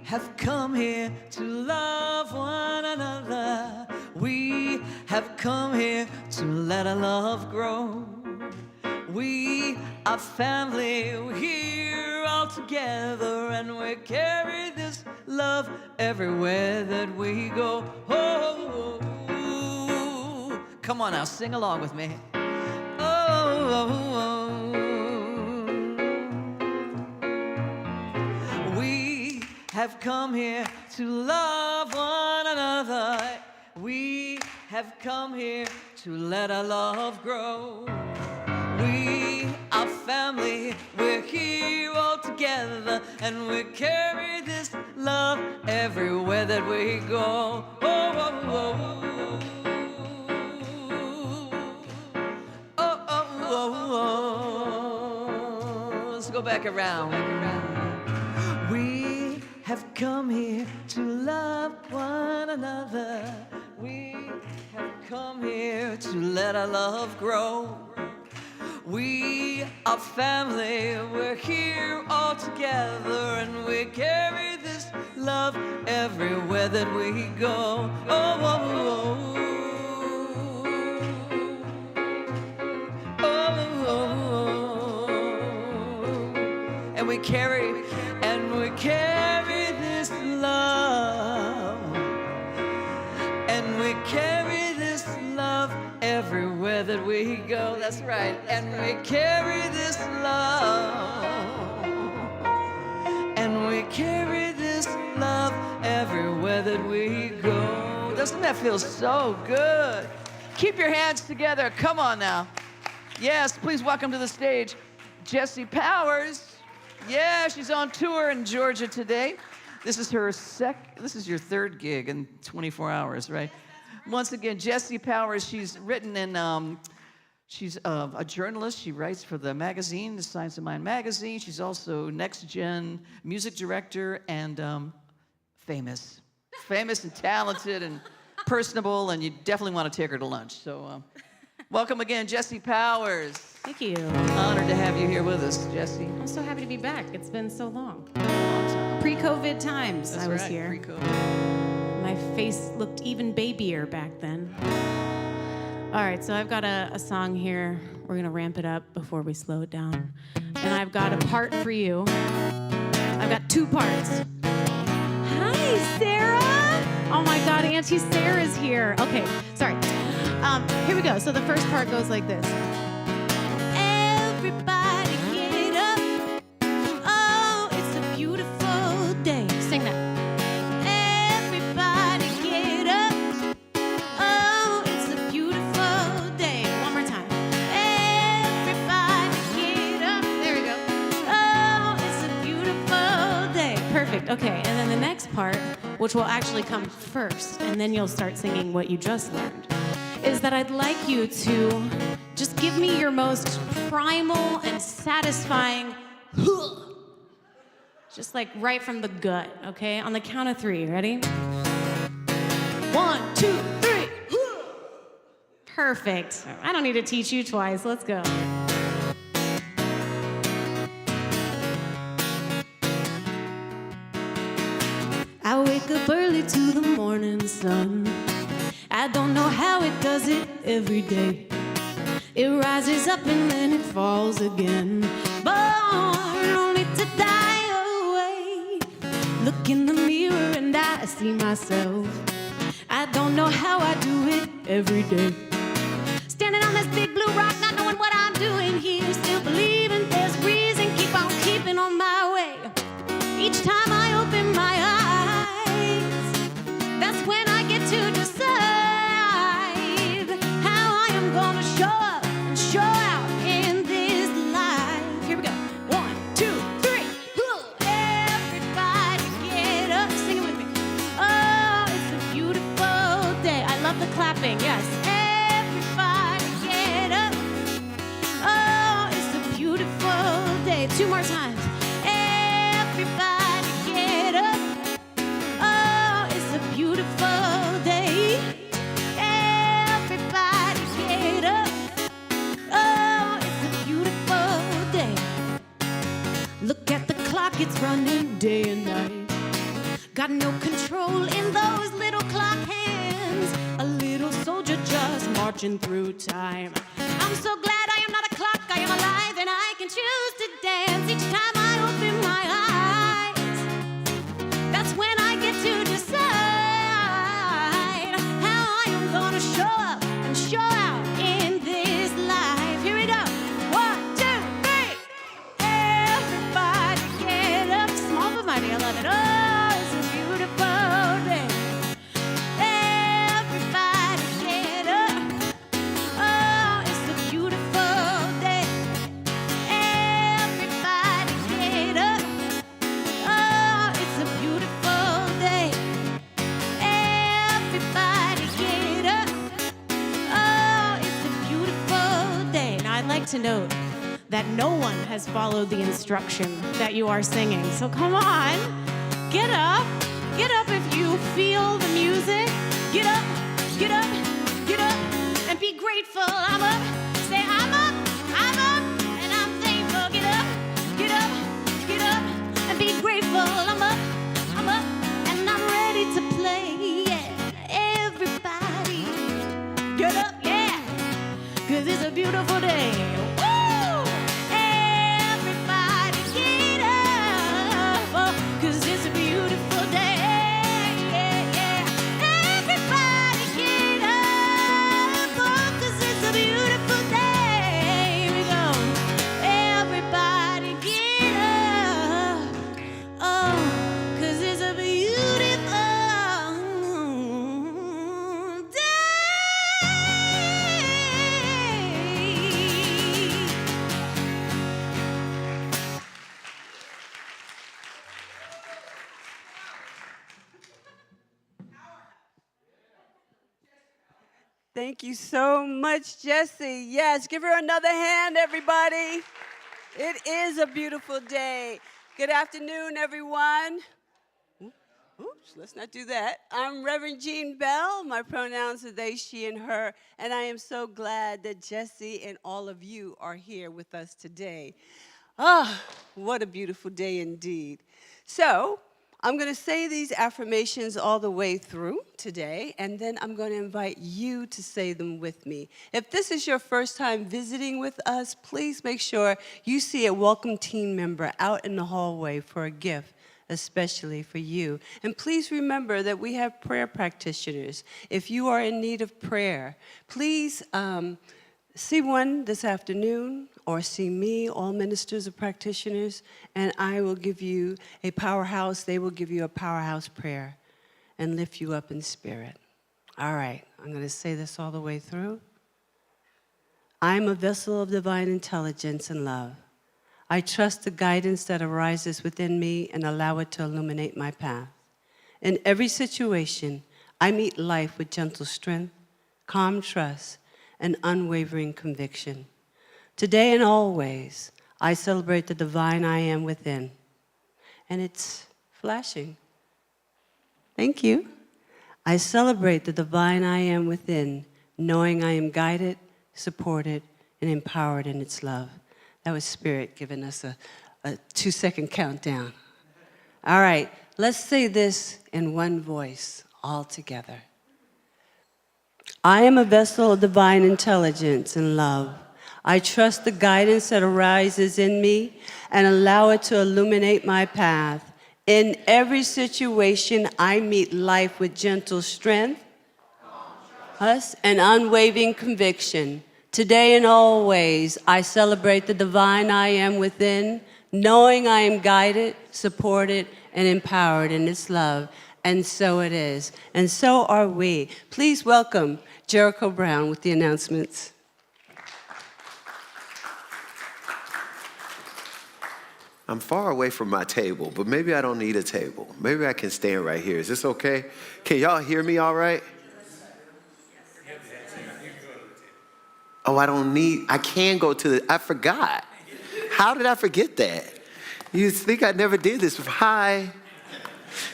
have come here to love one another. We have come here to let our love grow. We are family, we're here all together, and we carry this love everywhere that we go. Oh, come on now, sing along with me. We have come here to love one another. We have come here to let our love grow. We are family, we're here all together, and we carry this love everywhere that we go. Let's go back around. We have come here to love one another. We have come here to let our love grow. We are family, we're here all together, and we carry this love everywhere that we go. And we carry this love, and we carry this love everywhere that we go. That's right. And we carry this love, and we carry this love everywhere that we go. Doesn't that feel so good? Keep your hands together. Come on now. Yes, please welcome to the stage Jessie Powers. Yeah, she's on tour in Georgia today. This is your third gig in 24 hours, right? Once again, Jessie Powers, she's written in, she's a journalist. She writes for the magazine, the Science of Mind magazine. She's also Next Gen music director and famous and talented and personable, and you definitely want to take her to lunch. So welcome again, Jessie Powers. Thank you. Honored to have you here with us, Jessie. I'm so happy to be back. It's been so long. Long time. Pre-COVID times, That's I was right, here. Pre-COVID. My face looked even babier back then. All right, so I've got a song here. We're gonna ramp it up before we slow it down. And I've got a part for you. I've got two parts. Hi, Sarah. Oh my God, Auntie Sarah's here. Okay, sorry. Here we go. So the first part goes like this. Everybody get up. Oh, it's a beautiful day. Sing that. Everybody get up. Oh, it's a beautiful day. One more time. Everybody get up. There we go. Oh, it's a beautiful day. Perfect. Okay, and then the next part, which will actually come first, and then you'll start singing what you just learned, is that I'd like you to just give me your most primal and satisfying just like right from the gut, okay? On the count of three, ready? 1, 2, 3. Perfect. I don't need to teach you twice. Let's go. I wake up early to the morning sun. I don't know how it does it every day. It rises up and then it falls again. Born only to die away. Look in the mirror and I see myself. I don't know how I do it every day. Standing on this big blue rock, not knowing what I'm doing here. Still believing there's a reason, keep on keeping on my way. Each time I open my eyes, that's when I get to decide how I am gonna show up and show out in this life. Here we go. 1, 2, 3. Everybody get up. Sing it with me. Oh, it's a beautiful day. I love the clapping. Yes. Everybody get up. Oh, it's a beautiful day. 2 more times. Everybody get up. Oh, it's a beautiful day. Everybody get up. Oh, it's a beautiful day. Look at the clock, it's running day and night. got no control in those little clock hands. A little soldier just marching through time. I'm so glad I am not a clock, I am alive, and I can choose to dance each time I open my eyes. That's when I get to decide how I am gonna show up and show out in this life. Here we go. 1, 2, 3. Everybody get up. Small but mighty, I love it. Oh, it's a beautiful day. Everybody get up. Oh, it's a beautiful day. Everybody get up. Oh, it's a beautiful day. Everybody get up. Oh, it's a beautiful day. Now, I'd like to note that no one has followed the instruction that you are singing. So come on, get up. Get up if you feel the music. Get up, get up, get up, and be grateful. I'm up. Say I'm up, and I'm thankful. Get up, get up, get up, and be grateful. I'm up, and I'm ready to play. Yeah, everybody, get up, yeah, 'cause it's a beautiful day. Woo! Everybody get up, oh, 'cause it's a beautiful day. Yeah, yeah. Everybody get up, oh, 'cause it's a beautiful day. Here we go. Everybody get up, oh, 'cause it's a beautiful day. Thank you so much, Jessie. Yes, give her another hand, everybody. It is a beautiful day. Good afternoon, everyone. Oops, let's not do that. I'm Reverend Jean Bell. My pronouns are they, she, and her. And I am so glad that Jessie and all of you are here with us today. Ah, what a beautiful day indeed. So, I'm going to say these affirmations all the way through today, and then I'm going to invite you to say them with me. If this is your first time visiting with us, please make sure you see a welcome team member out in the hallway for a gift, especially for you. And please remember that we have prayer practitioners. If you are in need of prayer, please see one this afternoon or see me, all ministers or practitioners, and I will give you a powerhouse. They will give you a powerhouse prayer and lift you up in spirit. All right, I'm going to say this all the way through. I'm a vessel of divine intelligence and love. I trust the guidance that arises within me and allow it to illuminate my path. In every situation, I meet life with gentle strength, calm trust, and unwavering conviction. Today and always, I celebrate the divine I am within. And it's flashing. Thank you. I celebrate the divine I am within, knowing I am guided, supported, and empowered in its love. That was Spirit giving us a 2-second countdown. All right, let's say this in one voice, all together. I am a vessel of divine intelligence and love. I trust the guidance that arises in me and allow it to illuminate my path. In every situation, I meet life with gentle strength, and unwavering conviction. Today and always, I celebrate the divine I am within, knowing I am guided, supported, and empowered in its love. And so it is. And so are we. Please welcome Jericho Brown with the announcements. I'm far away from my table, but maybe I don't need a table. Maybe I can stand right here. Is this okay? Can y'all hear me all right? Oh, I can go to I forgot. How did I forget that? You think I never did this? Hi.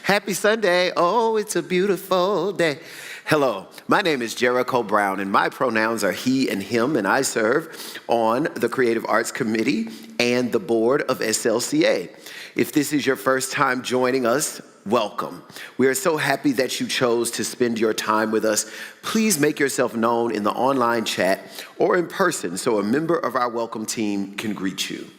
Happy Sunday. Oh, it's a beautiful day. Hello, my name is Jericho Brown, and my pronouns are he and him, and I serve on the Creative Arts Committee and the board of SLCA. If this is your first time joining us, welcome. We are so happy that you chose to spend your time with us. Please make yourself known in the online chat or in person so a member of our welcome team can greet you.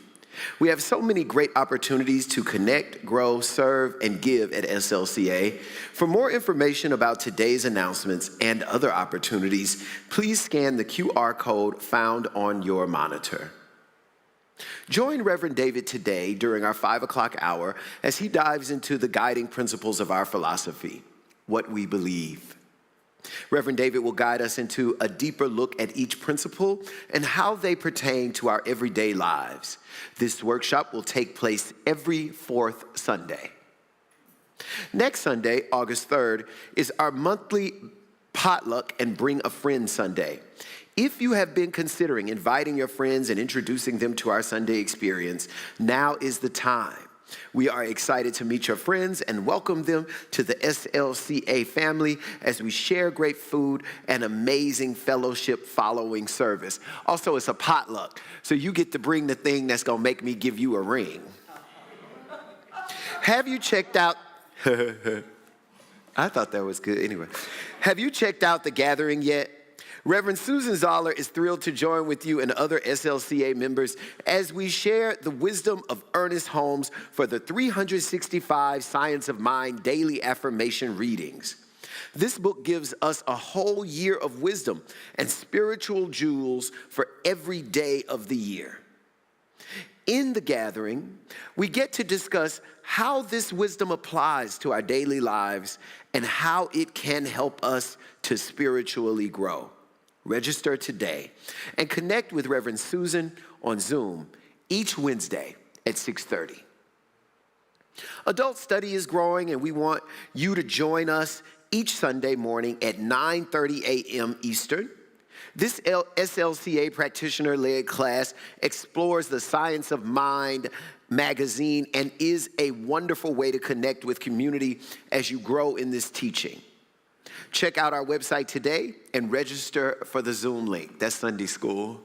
We have so many great opportunities to connect, grow, serve, and give at SLCA. For more information about today's announcements and other opportunities, please scan the QR code found on your monitor. Join Reverend David today during our 5 o'clock hour as he dives into the guiding principles of our philosophy, what we believe. Reverend David will guide us into a deeper look at each principle and how they pertain to our everyday lives. This workshop will take place every fourth Sunday. Next Sunday, August 3rd, is our monthly potluck and Bring a Friend Sunday. If you have been considering inviting your friends and introducing them to our Sunday experience, now is the time. We are excited to meet your friends and welcome them to the SLCA family as we share great food and amazing fellowship following service. Also, it's a potluck, so you get to bring the thing that's going to make me give you a ring. Have you checked out... I thought that was good. Anyway, have you checked out the gathering yet? Reverend Susan Zoller is thrilled to join with you and other SLCA members as we share the wisdom of Ernest Holmes for the 365 Science of Mind daily affirmation readings. This book gives us a whole year of wisdom and spiritual jewels for every day of the year. In the gathering, we get to discuss how this wisdom applies to our daily lives and how it can help us to spiritually grow. Register today and connect with Reverend Susan on Zoom each Wednesday at 6:30. Adult study is growing, and we want you to join us each Sunday morning at 9:30 a.m. Eastern. This SLCA practitioner-led class explores the Science of Mind magazine and is a wonderful way to connect with community as you grow in this teaching. Check out our website today and register for the Zoom link. That's Sunday school.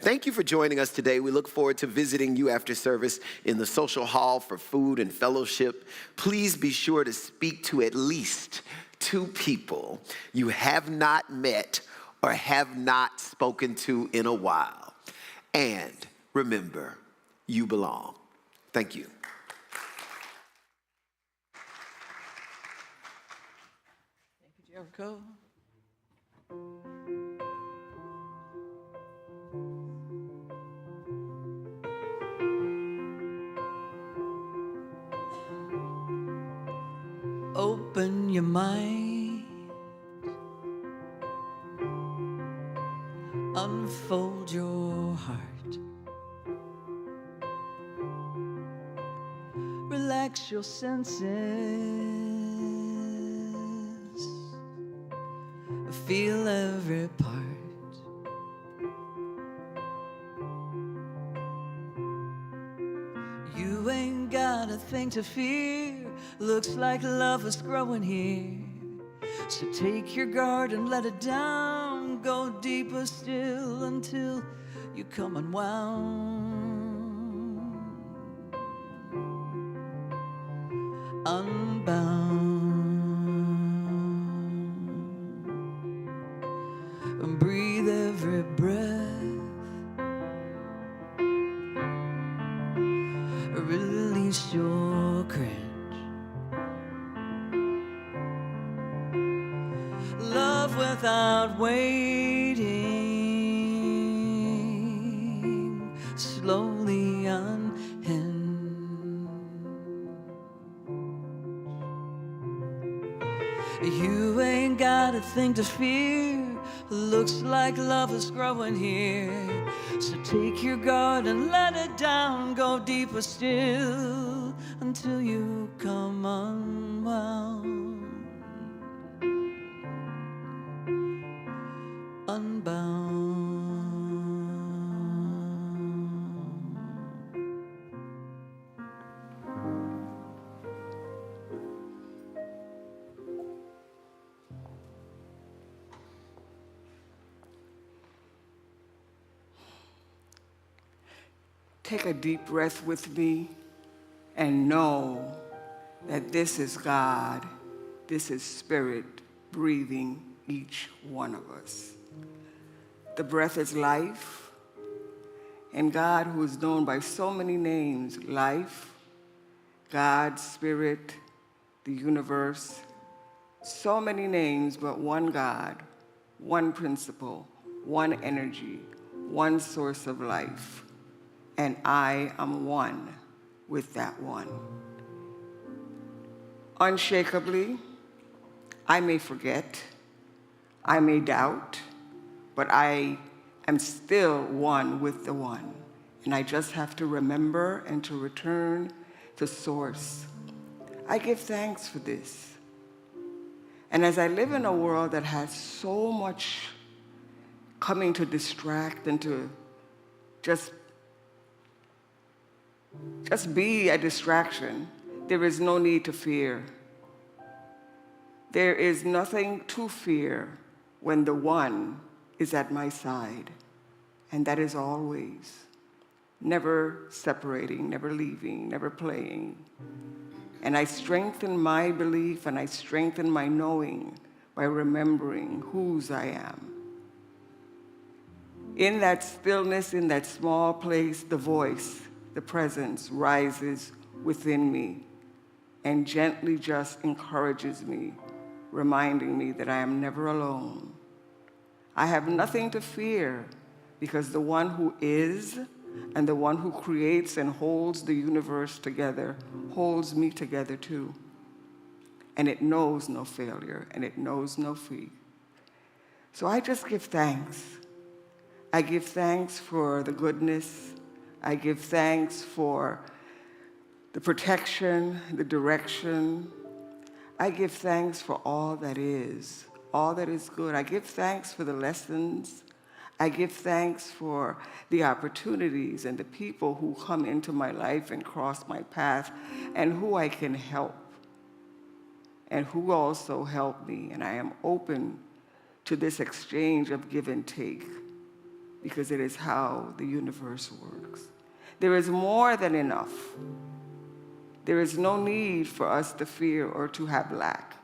Thank you for joining us today. We look forward to visiting you after service in the social hall for food and fellowship. Please be sure to speak to at least 2 people you have not met or have not spoken to in a while. And remember, you belong. Thank you. Jericho. Open your mind, unfold your heart, relax your senses, feel every part. You ain't got a thing to fear. Looks like love is growing here. So take your guard and let it down. Go deeper still until you come unwound, unbound. Breathe every breath. Release your cringe. Love without waiting. Slowly unhinge. You ain't got a thing to fear. Looks like love is growing here. So take your guard and let it down. Go deeper still until you come unwound, unbound. Take a deep breath with me and know that this is God, this is Spirit breathing each one of us. The breath is life, and God, who is known by so many names, life, God, Spirit, the universe, so many names, but one God, one principle, one energy, one source of life, and I am one with that one. Unshakably, I may forget, I may doubt, but I am still one with the one. And I just have to remember and to return to source. I give thanks for this. And as I live in a world that has so much coming to distract and to just be a distraction, there is no need to fear. There is nothing to fear when the one is at my side, and that is always, never separating, never leaving, never playing. And I strengthen my belief and I strengthen my knowing by remembering whose I am. In that stillness, in that small place, the voice, the presence rises within me and gently just encourages me, reminding me that I am never alone. I have nothing to fear because the one who is and the one who creates and holds the universe together holds me together too. And it knows no failure and it knows no fear. So I just give thanks. I give thanks for the goodness. I give thanks for the protection, the direction. I give thanks for all that is good. I give thanks for the lessons. I give thanks for the opportunities and the people who come into my life and cross my path and who I can help and who also help me. And I am open to this exchange of give and take because it is how the universe works. There is more than enough. There is no need for us to fear or to have lack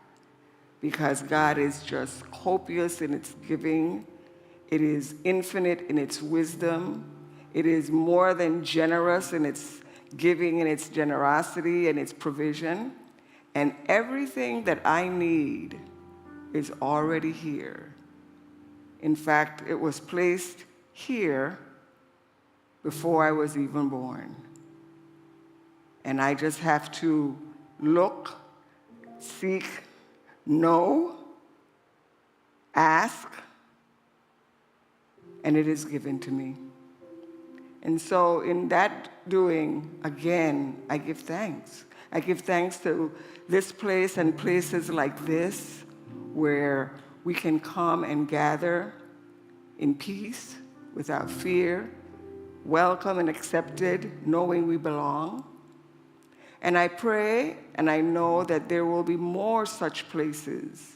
because God is just copious in its giving. It is infinite in its wisdom. It is more than generous in its giving and its generosity and its provision. And everything that I need is already here. In fact, it was placed here before I was even born. And I just have to look, seek, know, ask, and it is given to me. And so in that doing, again, I give thanks. I give thanks to this place and places like this where we can come and gather in peace, without fear, welcome and accepted, knowing we belong. And I pray and I know that there will be more such places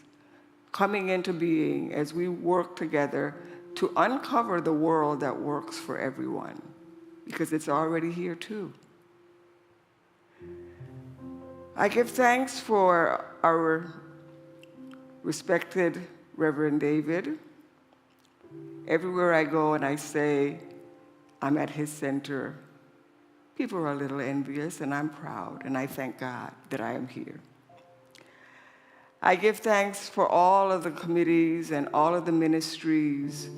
coming into being as we work together to uncover the world that works for everyone, because it's already here too. I give thanks for our respected Reverend David. Everywhere I go and I say I'm at his center, people are a little envious, and I'm proud, and I thank God that I am here. I give thanks for all of the committees and all of the ministries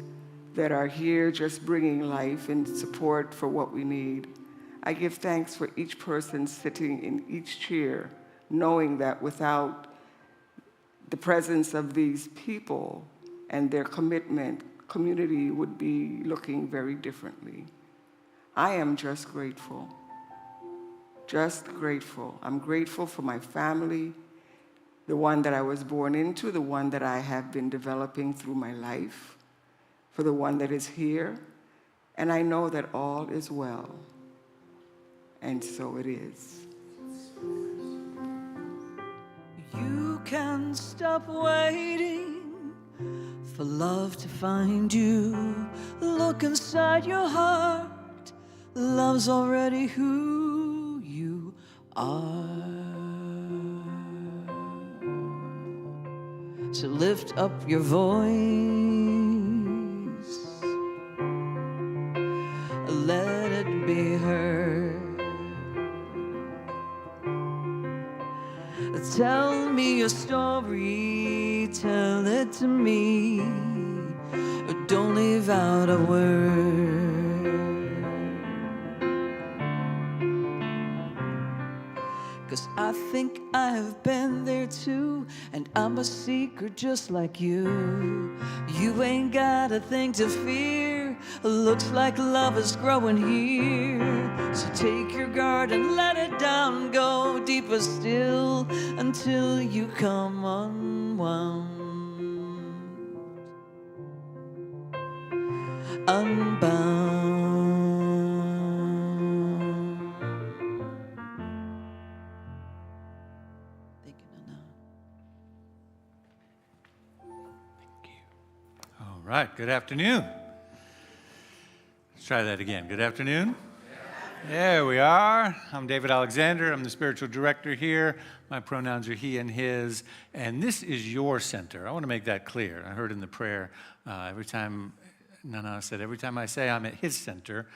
that are here just bringing life and support for what we need. I give thanks for each person sitting in each chair, knowing that without the presence of these people and their commitment, community would be looking very differently. I am just grateful. Just grateful. I'm grateful for my family, the one that I was born into, the one that I have been developing through my life, for the one that is here, and I know that all is well, and so it is. You can stop waiting for love to find you. Look inside your heart. Love's already who you are. to lift up your voice. Let it be heard. Tell me your story, tell it to me. Don't leave out a word. 'Cause I think I've been there too, and I'm a seeker just like you. You ain't got a thing to fear. Looks like love is growing here. So take your guard and let it down, go deeper still until you come unwound. Unbound. Thank you, Nana. All right, good afternoon. Let's try that again. Good afternoon. There we are. I'm David Alexander. I'm the spiritual director here. My pronouns are he and his. And this is your center. I want to make that clear. I heard in the prayer every time I say I'm at his center,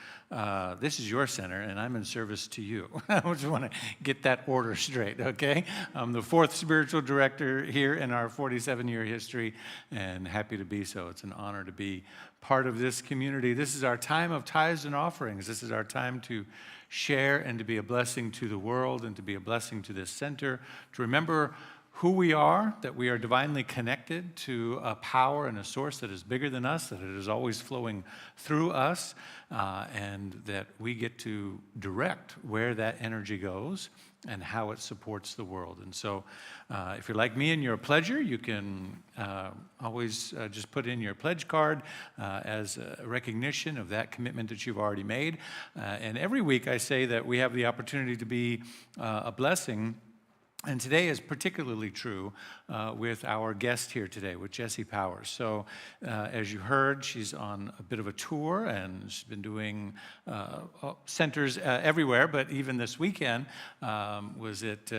this is your center, and I'm in service to you. I just want to get that order straight, okay? I'm the fourth spiritual director here in our 47-year history, and happy to be so. It's an honor to be part of this community. This is our time of tithes and offerings. This is our time to share and to be a blessing to the world and to be a blessing to this center, to remember who we are, that we are divinely connected to a power and a source that is bigger than us, that it is always flowing through us, and that we get to direct where that energy goes and how it supports the world. And so if you're like me and you're a pledger, you can always just put in your pledge card as a recognition of that commitment that you've already made. And every week I say that we have the opportunity to be a blessing. And today is particularly true with our guest here today, with Jessie Powers. So as you heard, she's on a bit of a tour, and she's been doing centers everywhere, but even this weekend was at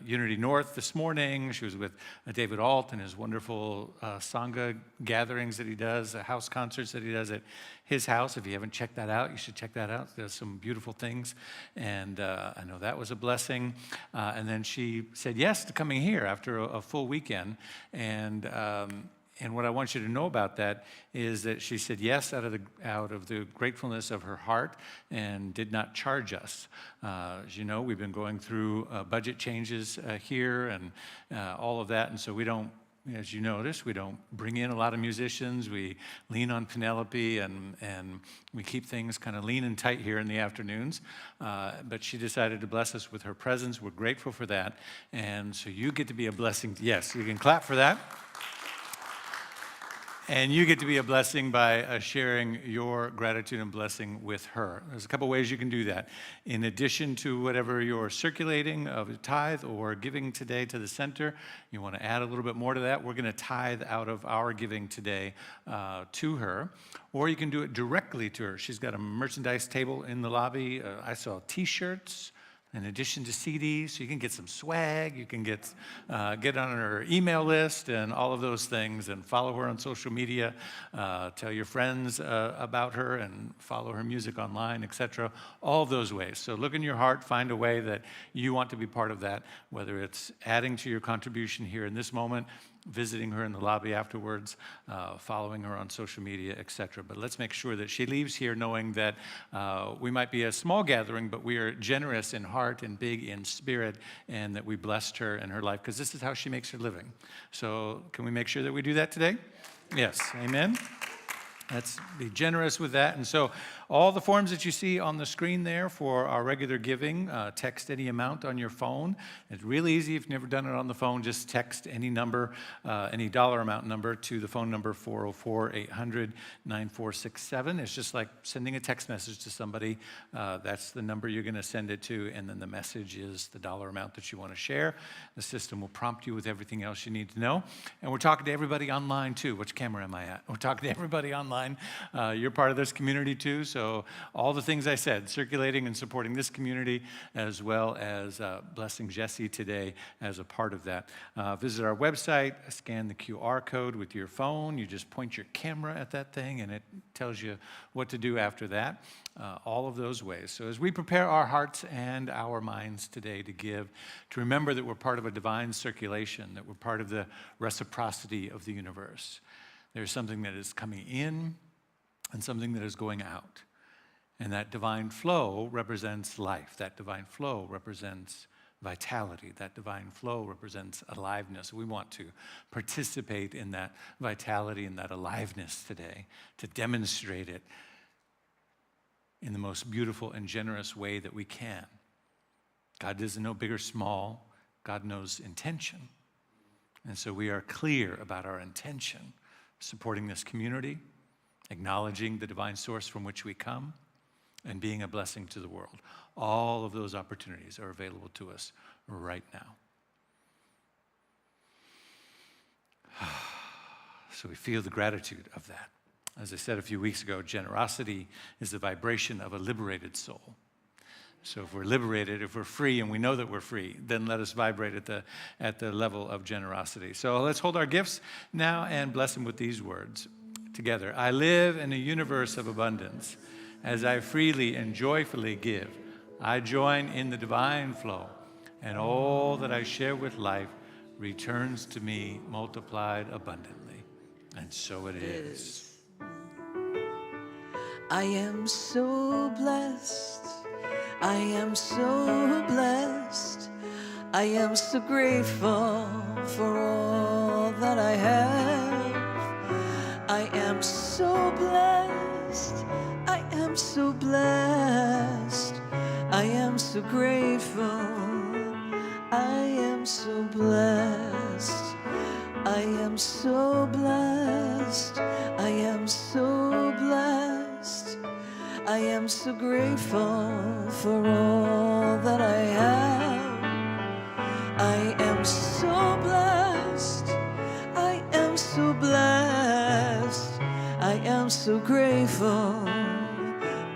Unity North this morning. She was with David Alt and his wonderful Sangha gatherings that he does, house concerts that he does at his house. If you haven't checked that out, you should check that out. There's some beautiful things, and I know that was a blessing. And then she said yes to coming here after a full weekend, and what I want you to know about that is that she said yes out of the gratefulness of her heart and did not charge us. As you know, we've been going through budget changes here and all of that, and so we don't. As you notice, we don't bring in a lot of musicians. We lean on Penelope, and we keep things kind of lean and tight here in the afternoons. But she decided to bless us with her presence. We're grateful for that. And so you get to be a blessing. Yes, you can clap for that. And you get to be a blessing by sharing your gratitude and blessing with her. There's a couple ways you can do that. In addition to whatever you're circulating of a tithe or giving today to the center, you want to add a little bit more to that. We're going to tithe out of our giving today to her. Or you can do it directly to her. She's got a merchandise table in the lobby. I saw T-shirts. In addition to CDs, so you can get some swag, you can get on her email list and all of those things, and follow her on social media, tell your friends about her, and follow her music online, etc. All of those ways. So look in your heart, find a way that you want to be part of that, whether it's adding to your contribution here in this moment, visiting her in the lobby afterwards, following her on social media, etc. But let's make sure that she leaves here knowing that we might be a small gathering, but we are generous in heart and big in spirit, and that we blessed her in her life, because this is how she makes her living. So can we make sure that we do that today? Yes, amen. Let's be generous with that. And so all the forms that you see on the screen there for our regular giving, text any amount on your phone. It's really easy. If you've never done it on the phone, just text any number, any dollar amount number to the phone number 404-800-9467. It's just like sending a text message to somebody. That's the number you're going to send it to, and then the message is the dollar amount that you want to share. The system will prompt you with everything else you need to know. And we're talking to everybody online, too. Which camera am I at? We're talking to everybody online. You're part of this community, too, so So all the things I said, circulating and supporting this community, as well as blessing Jesse today as a part of that. Visit our website, scan the QR code with your phone. You just point your camera at that thing, and it tells you what to do after that. All of those ways. So as we prepare our hearts and our minds today to give, to remember that we're part of a divine circulation, that we're part of the reciprocity of the universe. There's something that is coming in and something that is going out. And that divine flow represents life. That divine flow represents vitality. That divine flow represents aliveness. We want to participate in that vitality and that aliveness today, to demonstrate it in the most beautiful and generous way that we can. God doesn't know big or small. God knows intention. And so we are clear about our intention, supporting this community, acknowledging the divine source from which we come, and being a blessing to the world. All of those opportunities are available to us right now. So we feel the gratitude of that. As I said a few weeks ago, generosity is the vibration of a liberated soul. So if we're liberated, if we're free, and we know that we're free, then let us vibrate at the level of generosity. So let's hold our gifts now and bless them with these words together. I live in a universe of abundance. As I freely and joyfully give, I join in the divine flow, and all that I share with life returns to me multiplied abundantly. And so it is. I am so blessed. I am so blessed. I am so grateful for all that I have. I am so blessed. I am so blessed. I am so grateful. I am so blessed. I am so blessed. I am so blessed. I am so grateful for all that I have. I am so blessed. I am so blessed. I am so grateful.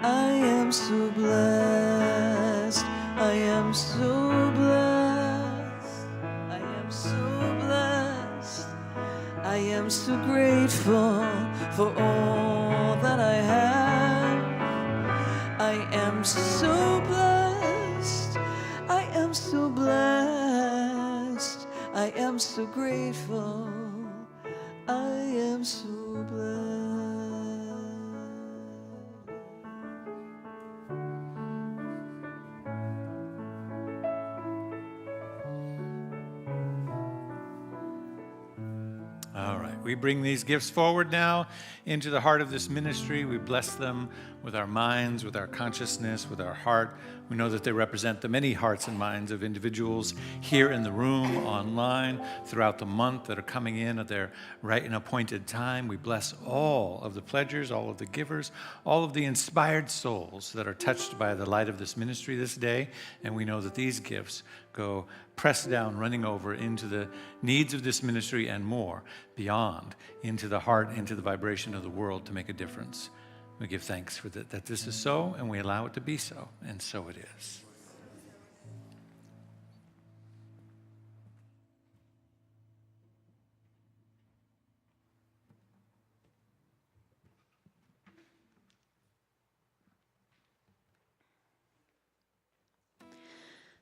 I am so blessed. I am so blessed. I am so blessed. I am so grateful for all that I have. I am so blessed. I am so blessed. I am so grateful. I am so blessed. All right, we bring these gifts forward now into the heart of this ministry. We bless them with our minds, with our consciousness, with our heart. We know that they represent the many hearts and minds of individuals here in the room, online, throughout the month that are coming in at their right and appointed time. We bless all of the pledgers, all of the givers, all of the inspired souls that are touched by the light of this ministry this day. And we know that these gifts go pressed down, running over into the needs of this ministry and more, beyond, into the heart, into the vibration of the world to make a difference. We give thanks for that this is so, and we allow it to be so, and so it is.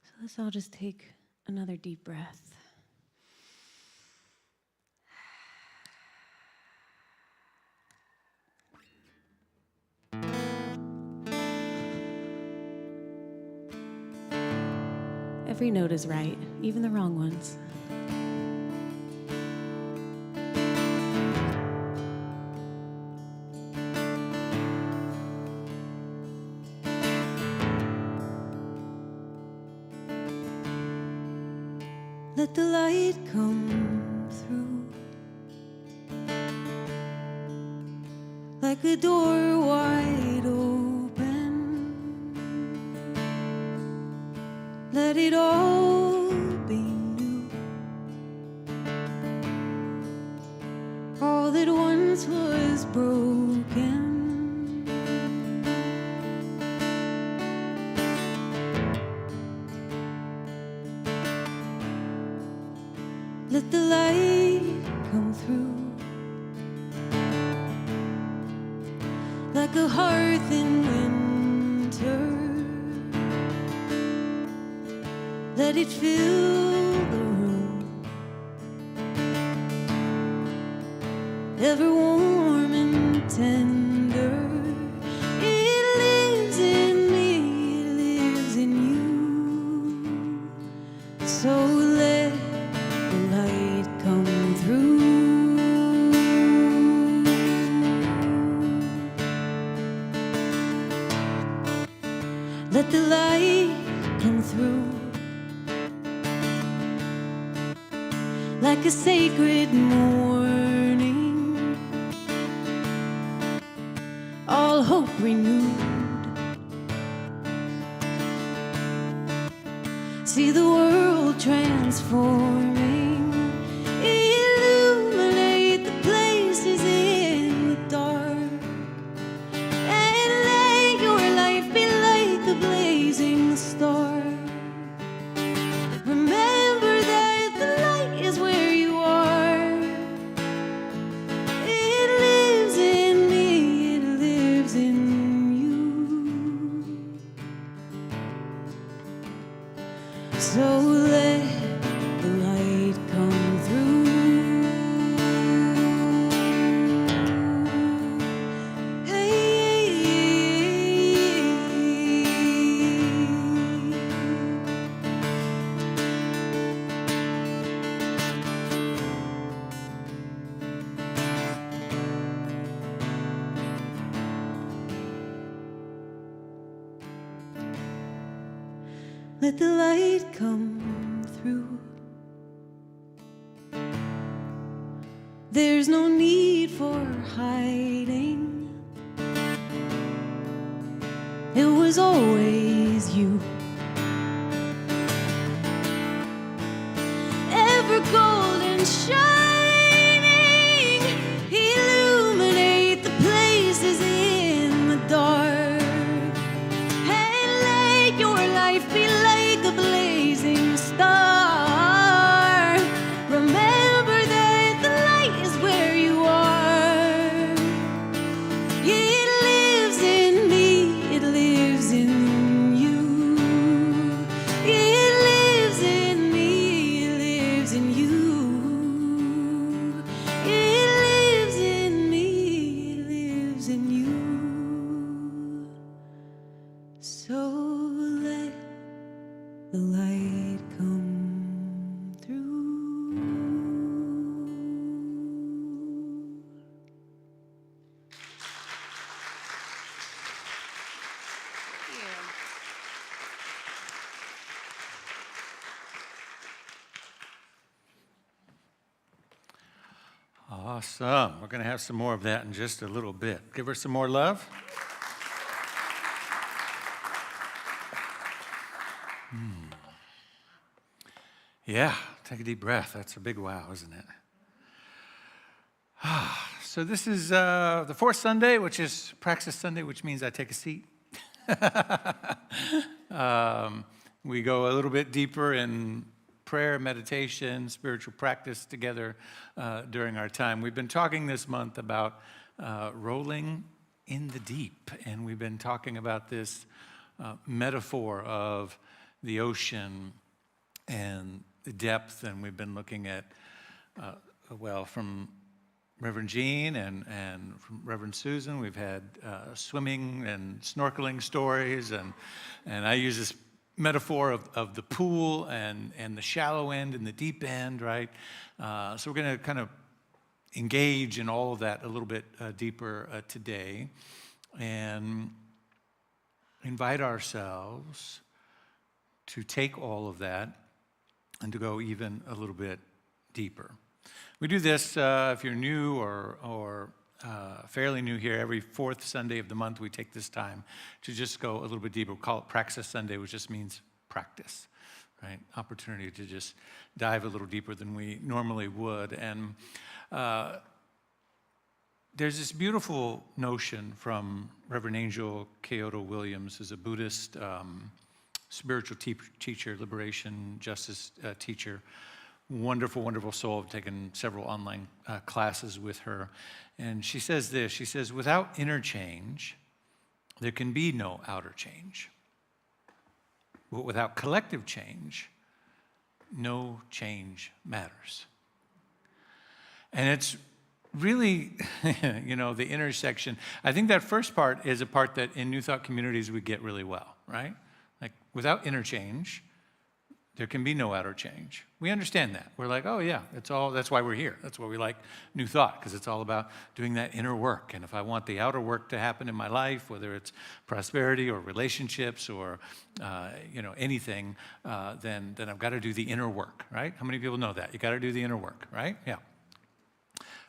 So let's all just take another deep breath. Every note is right, even the wrong ones. Let the light come through like a door wide open. Let it all be new. All that once was broken, Let the light come through like a hearth in winter. Let it fill the room, ever warm and tender. It lives in me, it lives in you. So let the light come through. Let the light come through like a sacred morning, all hope renewed. See the world transforming, illuminate the places in the dark, and let your life be like a blazing star. Remember that the light is where you are. It lives in me, it lives in you. So let the light come through. Let the light come through. There's no need for hiding. It was always you. Ever golden shining, illuminate the places in the dark, and let your life be like a blazing star. Remember that the light is where you are. It lives in me, it lives in you. It lives in me, it lives in you. It lives in me, it lives in you. So let the light come through. Awesome. We're going to have some more of that in just a little bit. Give her some more love. Yeah, take a deep breath. That's a big wow, isn't it? So this is the fourth Sunday, which is Praxis Sunday, which means I take a seat. We go a little bit deeper in prayer, meditation, spiritual practice together during our time. We've been talking this month about rolling in the deep, and we've been talking about this metaphor of the ocean and the depth, and we've been looking at, from Reverend Jean and from Reverend Susan, we've had swimming and snorkeling stories, and I use this metaphor of the pool and the shallow end and the deep end, right? So we're going to kind of engage in all of that a little bit deeper today and invite ourselves to take all of that and to go even a little bit deeper. We do this if you're new or fairly new here. Every fourth Sunday of the month, we take this time to just go a little bit deeper. We call it Praxis Sunday, which just means practice, right? Opportunity to just dive a little deeper than we normally would. And there's this beautiful notion from Reverend Angel Kyoto Williams, who's a Buddhist spiritual teacher, liberation, justice teacher, wonderful, wonderful soul. I've taken several online classes with her. And she says this, she says, without inner change, there can be no outer change. But without collective change, no change matters. And it's really, the intersection. I think that first part is a part that in New Thought communities we get really well, right? Like, without interchange, there can be no outer change. We understand that. We're like, oh yeah, that's why we're here. That's why we like New Thought, because it's all about doing that inner work. And if I want the outer work to happen in my life, whether it's prosperity or relationships or anything, then I've got to do the inner work, right? How many people know that? You got to do the inner work, right? Yeah.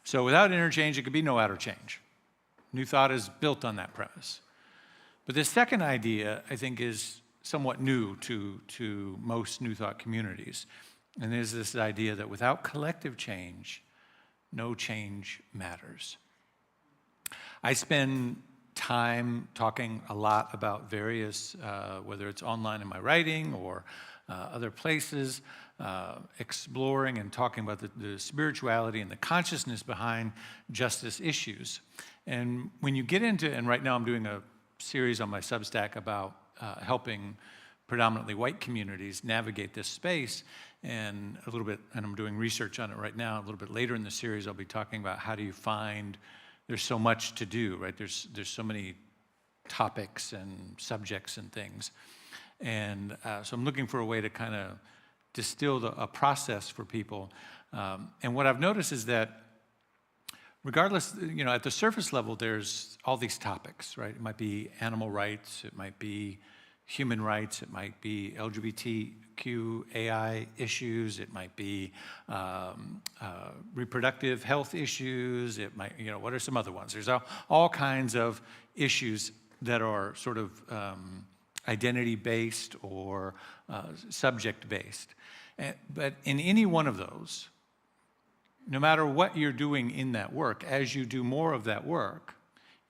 So without interchange, there could be no outer change. New Thought is built on that premise. But the second idea, I think, is somewhat new to most New Thought communities. And there's this idea that without collective change, no change matters. I spend time talking a lot about various, whether it's online in my writing or other places, exploring and talking about the spirituality and the consciousness behind justice issues. And when you get into, and right now I'm doing a series on my Substack about helping predominantly white communities navigate this space, and I'm doing research on it right now. A little bit later in the series, I'll be talking about how do you find, there's so much to do, right? There's so many topics and subjects and things. And so I'm looking for a way to kind of distill a process for people. And what I've noticed is that regardless, at the surface level, there's all these topics, right? It might be animal rights, it might be human rights, it might be LGBTQAI issues, it might be reproductive health issues, it might, what are some other ones? There's all kinds of issues that are sort of identity-based or subject-based. But in any one of those, no matter what you're doing in that work, as you do more of that work,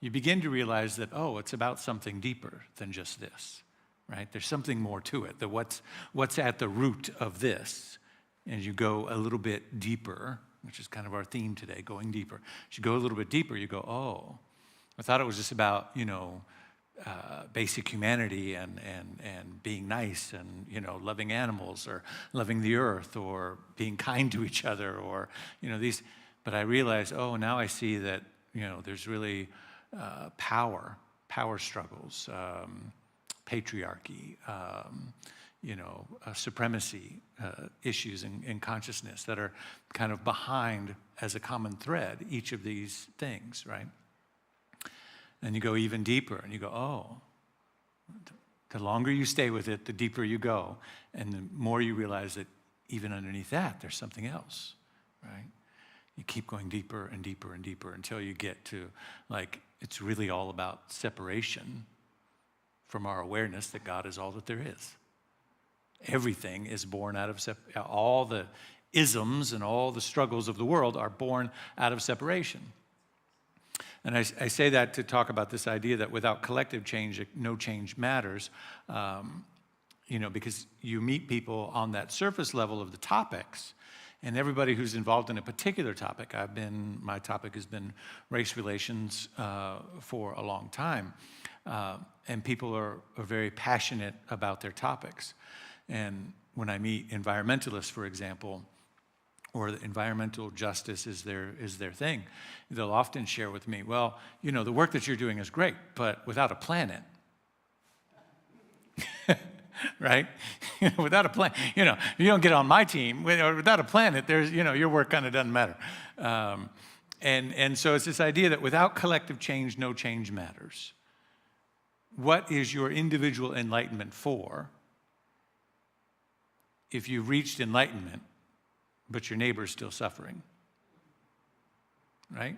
you begin to realize that, it's about something deeper than just this, right? There's something more to it, that what's at the root of this. And you go a little bit deeper, which is kind of our theme today, going deeper. As you go a little bit deeper, you go, I thought it was just about, basic humanity and being nice and, loving animals or loving the earth or being kind to each other or, these. But I realized, now I see that, there's really power struggles, patriarchy, supremacy issues in consciousness that are kind of behind as a common thread each of these things, right? And you go even deeper, and you go, the longer you stay with it, the deeper you go, and the more you realize that even underneath that, there's something else, right? You keep going deeper and deeper and deeper until you get to, it's really all about separation from our awareness that God is all that there is. Everything is born out of all the isms and all the struggles of the world are born out of separation. And I say that to talk about this idea that without collective change, no change matters, because you meet people on that surface level of the topics, and everybody who's involved in a particular topic, my topic has been race relations for a long time, and people are very passionate about their topics. And when I meet environmentalists, for example, or environmental justice is their thing, they'll often share with me, the work that you're doing is great, but without a planet, right? Without a planet, if you don't get on my team, without a planet, there's, your work kind of doesn't matter. And so it's this idea that without collective change, no change matters. What is your individual enlightenment for if you've reached enlightenment, but your neighbor's still suffering, right?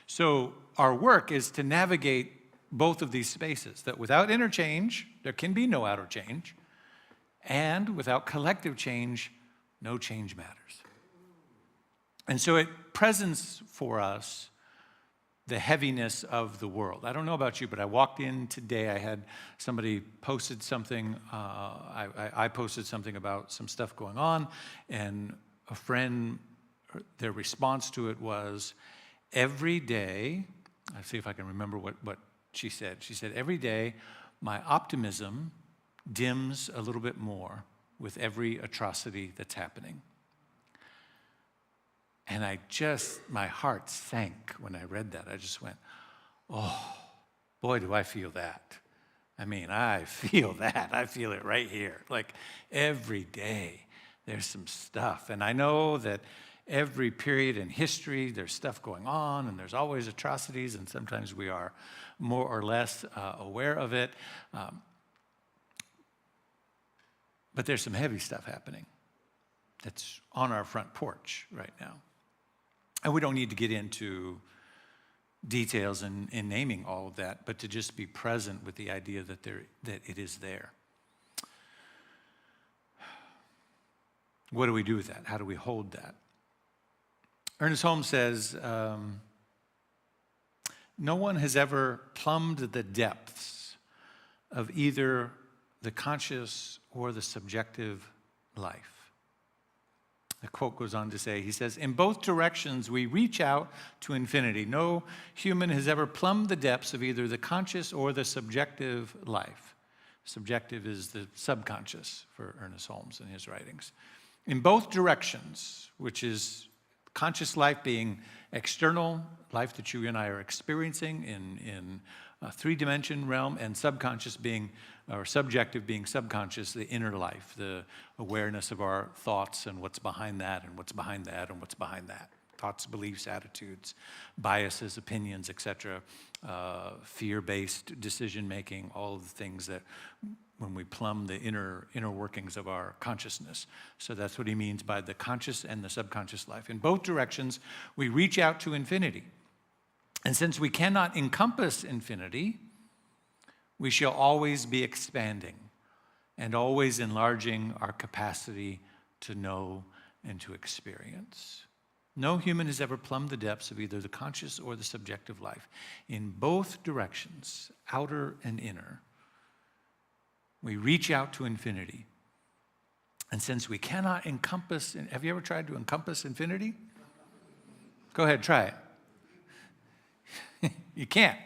So our work is to navigate both of these spaces, that without interchange, there can be no outer change, and without collective change, no change matters. And so it presents for us the heaviness of the world. I don't know about you, but I walked in today, I had somebody posted something, I posted something about some stuff going on, and a friend, their response to it was, every day, I'll see if I can remember what she said. She said, every day my optimism dims a little bit more with every atrocity that's happening. And my heart sank when I read that. I just went, oh, boy, do I feel that. I mean, I feel that. I feel it right here. Like every day there's some stuff. And I know that every period in history, there's stuff going on, and there's always atrocities, and sometimes we are more or less aware of it. But there's some heavy stuff happening that's on our front porch right now. And we don't need to get into details in naming all of that, but to just be present with the idea that it is there. What do we do with that? How do we hold that? Ernest Holmes says, no one has ever plumbed the depths of either the conscious or the subjective life. The quote goes on to say, he says, in both directions we reach out to infinity. No human has ever plumbed the depths of either the conscious or the subjective life. Subjective is the subconscious for Ernest Holmes in his writings. In both directions, which is conscious life being external, life that you and I are experiencing in a three-dimension realm, and subconscious being, or subjective being subconscious, the inner life, the awareness of our thoughts and what's behind that and what's behind that and what's behind that. Thoughts, beliefs, attitudes, biases, opinions, etc., fear-based decision-making, all of the things that when we plumb the inner workings of our consciousness. So that's what he means by the conscious and the subconscious life. In both directions, we reach out to infinity. And since we cannot encompass infinity, we shall always be expanding and always enlarging our capacity to know and to experience. No human has ever plumbed the depths of either the conscious or the subjective life. In both directions, outer and inner, we reach out to infinity. And since we cannot encompass, have you ever tried to encompass infinity? Go ahead, try it. You can't.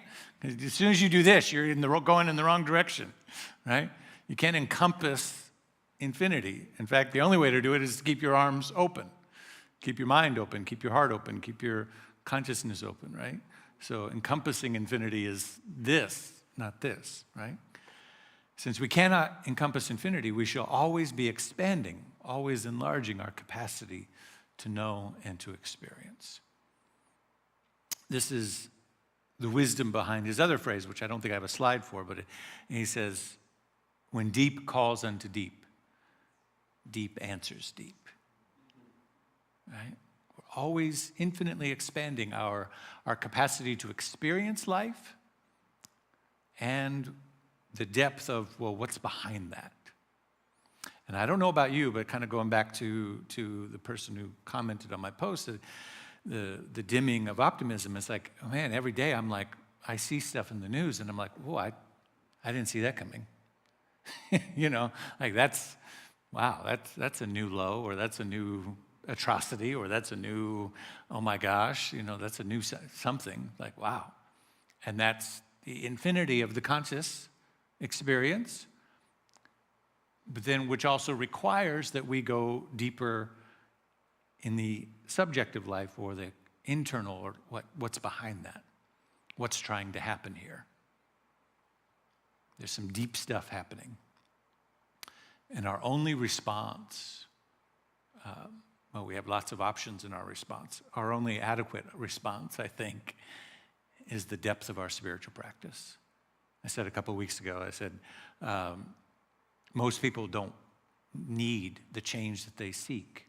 As soon as you do this, you're going in the wrong direction, right? You can't encompass infinity. In fact, the only way to do it is to keep your arms open, keep your mind open, keep your heart open, keep your consciousness open, right? So encompassing infinity is this, not this, right? Since we cannot encompass infinity, we shall always be expanding, always enlarging our capacity to know and to experience. This is the wisdom behind his other phrase, which I don't think I have a slide for, but he says, when deep calls unto deep, deep answers deep. Right? We're always infinitely expanding our capacity to experience life and the depth of, well, what's behind that? And I don't know about you, but kind of going back to the person who commented on my post, the dimming of optimism is like, oh man, every day I'm like, I see stuff in the news and I'm like, whoa, I didn't see that coming. You know, like that's a new low, or that's a new atrocity, or that's a new, oh my gosh, you know, that's a new something, like wow. And that's the infinity of the conscious experience, but then which also requires that we go deeper in the subjective life, or the internal, or what's behind that, what's trying to happen here. There's some deep stuff happening. And our only response, well, we have lots of options in our response. Our only adequate response, I think, is the depth of our spiritual practice. I said a couple of weeks ago, I said, most people don't need the change that they seek.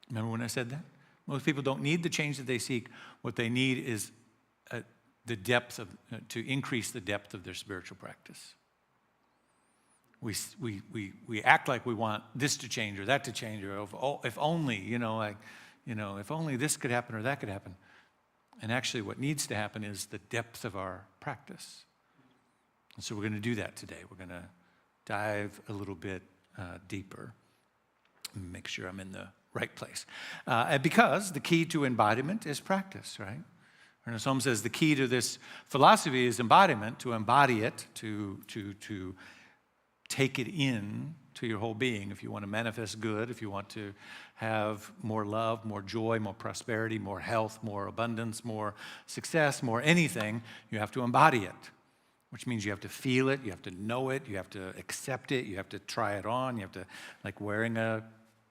Remember when I said that? Most people don't need the change that they seek. What they need is the depth of, to increase the depth of their spiritual practice. We act like we want this to change or that to change, or if only, if only this could happen or that could happen. And actually what needs to happen is the depth of our practice. And so we're going to do that today. We're going to dive a little bit deeper and make sure I'm in the right place. Because the key to embodiment is practice, right? Ernest Holmes says the key to this philosophy is embodiment, to embody it, to take it in to your whole being. If you want to manifest good, if you want to have more love, more joy, more prosperity, more health, more abundance, more success, more anything, you have to embody it, which means you have to feel it, you have to know it, you have to accept it, you have to try it on, you have to, like wearing a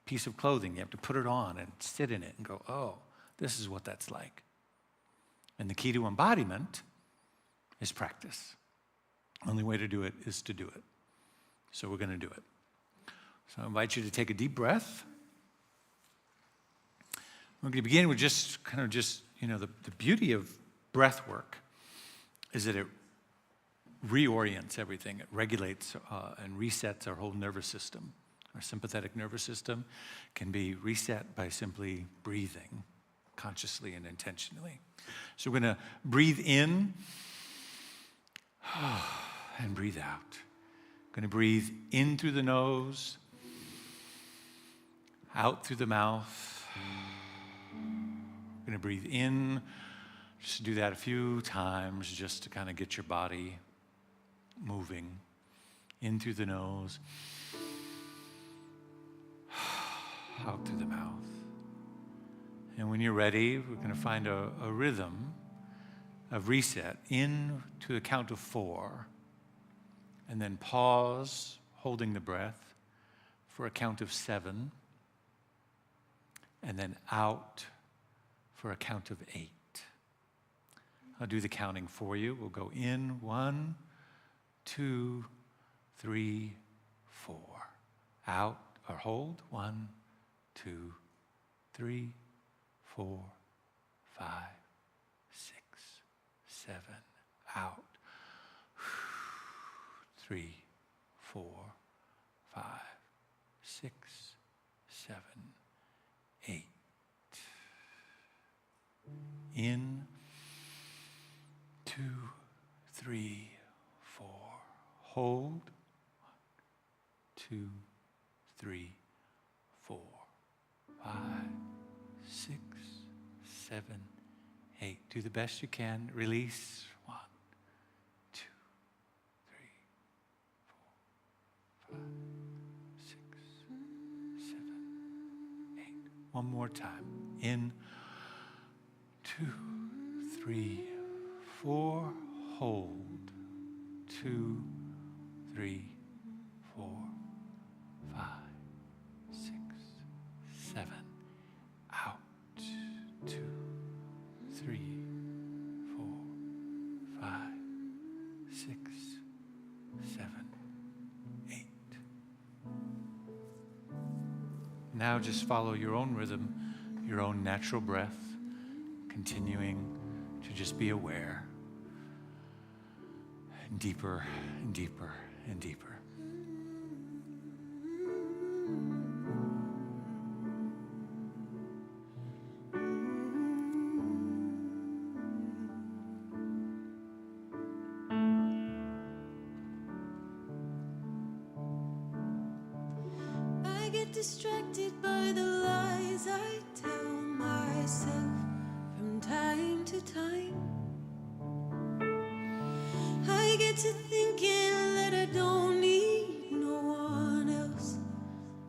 piece of clothing, you have to put it on and sit in it and go, oh, this is what that's like. And the key to embodiment is practice. Only way to do it is to do it. So we're going to do it. So I invite you to take a deep breath. We're going to begin with the beauty of breath work is that it reorients everything. It regulates and resets our whole nervous system. Our sympathetic nervous system can be reset by simply breathing consciously and intentionally. So we're going to breathe in and breathe out. Going to breathe in through the nose, out through the mouth. Going to breathe in. Just do that a few times just to kind of get your body moving. In through the nose, out through the mouth. And when you're ready, we're going to find a rhythm of reset in to the count of 4. And then pause, holding the breath, for a count of 7. And then out for a count of 8. I'll do the counting for you. We'll go in 1, 2, 3, 4. Out or hold 1, 2, 3, 4, 5, 6, 7. Out. 3, 4, 5, 6, 7, 8. In. 2, 3, 4. Hold. 1, 2, 3, 4, 5, 6, 7, 8. Do the best you can. Release. 1, 2, 3, 4, 5, 6, 7, 8. One more time. In. 2, 3, 4. Hold. 2, 3, 4, 5, 6, 7. Out. 2, 3, 4, 5, 6, 7, 8. Now just follow your own rhythm, your own natural breath, continuing to just be aware. And deeper and deeper and deeper. I get distracted by the lies I tell myself from time to time. I get to thinking that I don't need no one else,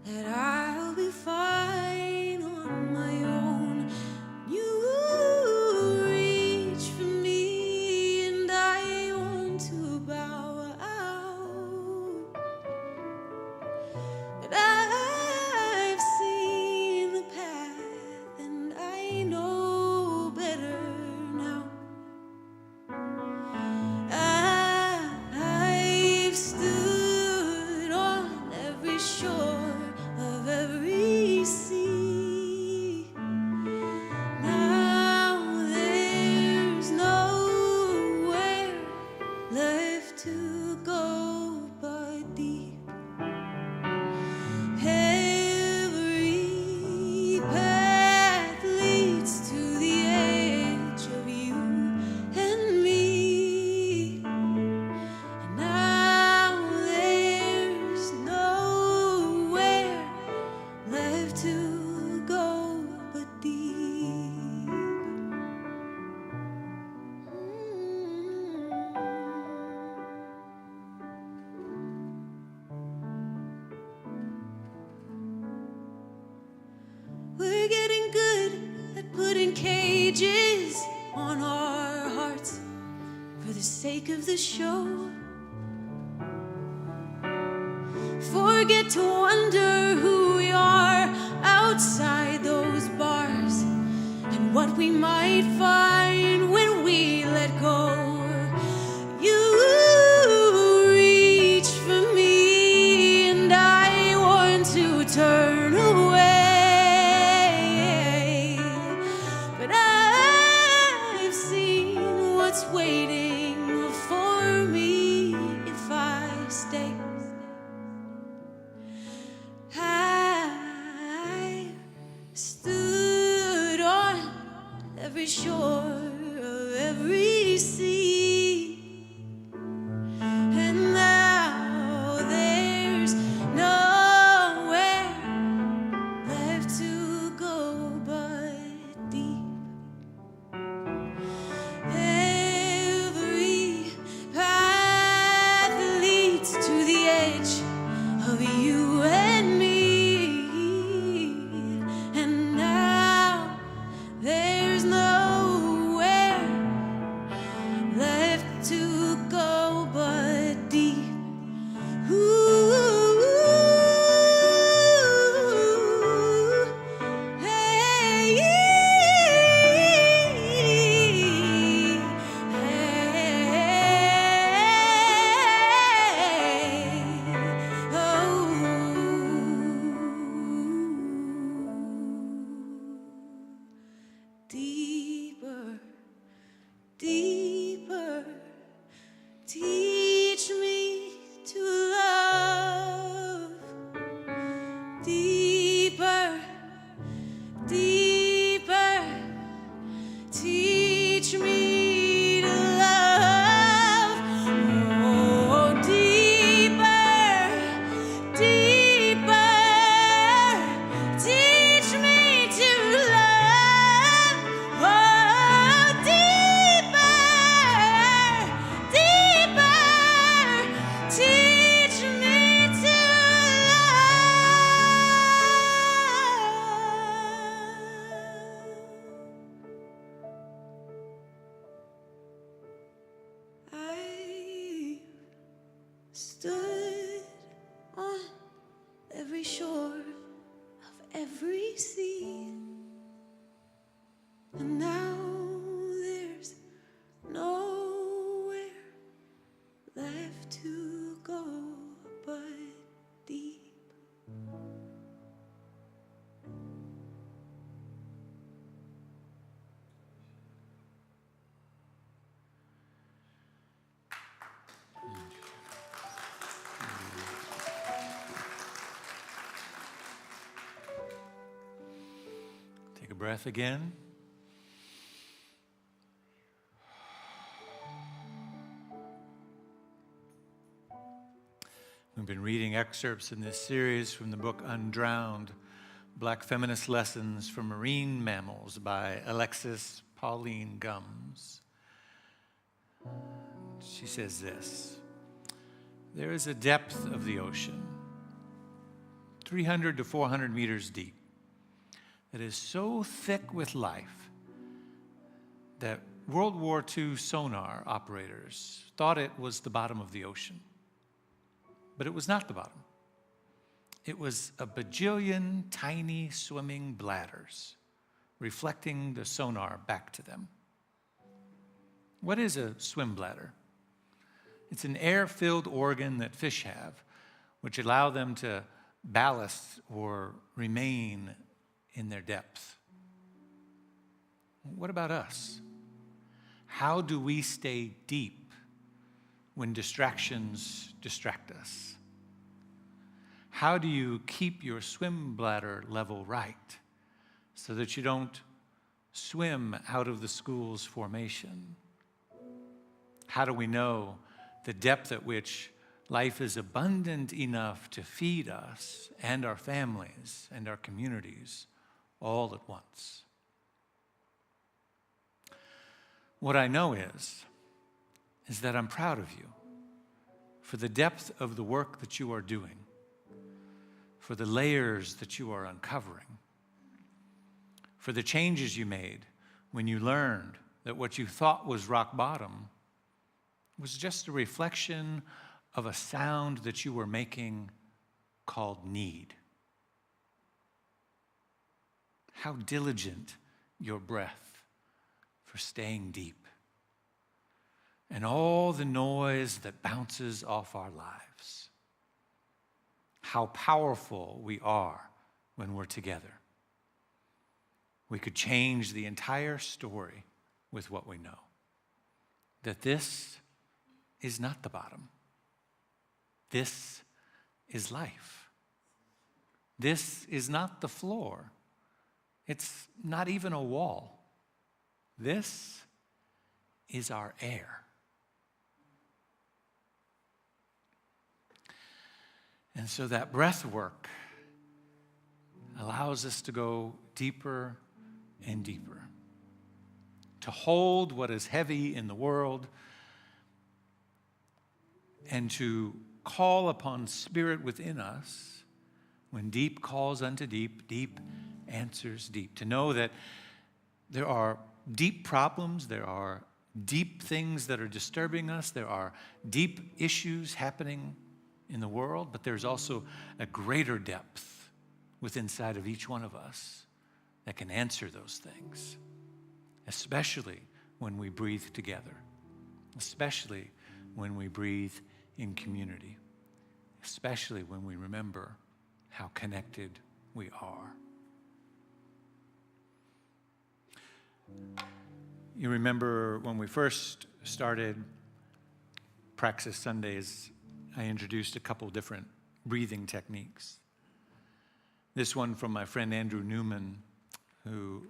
that I'll be fine on my own. You reach for me and I want to bow out. But I've seen the path and I know better now. I on our hearts for the sake of the show. Forget to wonder who we are outside those bars and what we might find when we let go. You reach for me and I want to turn away, but I've seen what's waiting for me if I stay. I stood on every shore of every sea, and now there's nowhere left to go but deep. Every path leads to the edge of you and me. And now there's nowhere left to go but deep. Ooh, hey, deeper, deeper, teach me to love. Deeper, deeper, teach me to love. Oh, deeper, deeper, teach me to love. Oh, deeper, deeper, teach me to love. I stood on every shore of every sea, and now there's nowhere left to go but deep. Take a breath again. We've been reading excerpts in this series from the book Undrowned, Black Feminist Lessons for Marine Mammals by Alexis Pauline Gumbs. She says this: there is a depth of the ocean, 300 to 400 meters deep, that is so thick with life that World War II sonar operators thought it was the bottom of the ocean. But it was not the bottom. It was a bajillion tiny swimming bladders reflecting the sonar back to them. What is a swim bladder? It's an air-filled organ that fish have, which allow them to ballast or remain in their depth. What about us? How do we stay deep when distractions distract us? How do you keep your swim bladder level right so that you don't swim out of the school's formation? How do we know the depth at which life is abundant enough to feed us and our families and our communities all at once? What I know is that I'm proud of you for the depth of the work that you are doing, for the layers that you are uncovering, for the changes you made when you learned that what you thought was rock bottom was just a reflection of a sound that you were making called need. How diligent your breath for staying deep. And all the noise that bounces off our lives. How powerful we are when we're together. We could change the entire story with what we know. That this is not the bottom. This is life. This is not the floor. It's not even a wall. This is our air. And so that breath work allows us to go deeper and deeper, to hold what is heavy in the world and to call upon Spirit within us when deep calls unto deep, deep answers deep. To know that there are deep problems, there are deep things that are disturbing us, there are deep issues happening in the world, but there's also a greater depth within inside of each one of us that can answer those things, especially when we breathe together, especially when we breathe in community, especially when we remember how connected we are. You remember when we first started Praxis Sundays, I introduced a couple different breathing techniques. This one from my friend Andrew Newman, who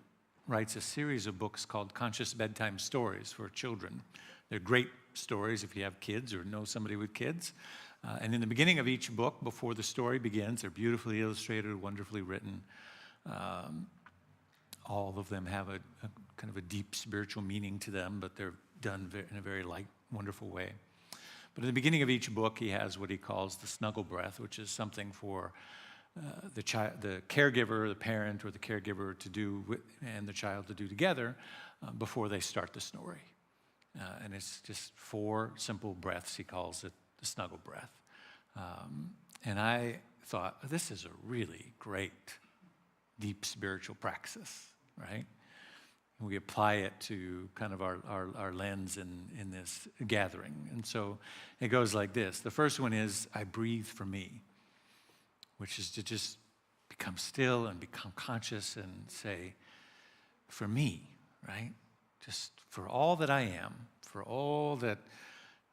writes a series of books called Conscious Bedtime Stories for children. They're great stories if you have kids or know somebody with kids. And in the beginning of each book, before the story begins, they're beautifully illustrated, wonderfully written. All of them have a kind of a deep spiritual meaning to them, but they're done in a very light, wonderful way. But in the beginning of each book, he has what he calls the snuggle breath, which is something for the caregiver, the parent, or the caregiver to do and the child to do together before they start the story. And it's just 4 simple breaths. He calls it the snuggle breath. And I thought, this is a really great, deep spiritual praxis, right? We apply it to kind of our lens in this gathering. And so it goes like this. The first one is, I breathe for me, which is to just become still and become conscious and say, for me, right? Just for all that I am, for all that,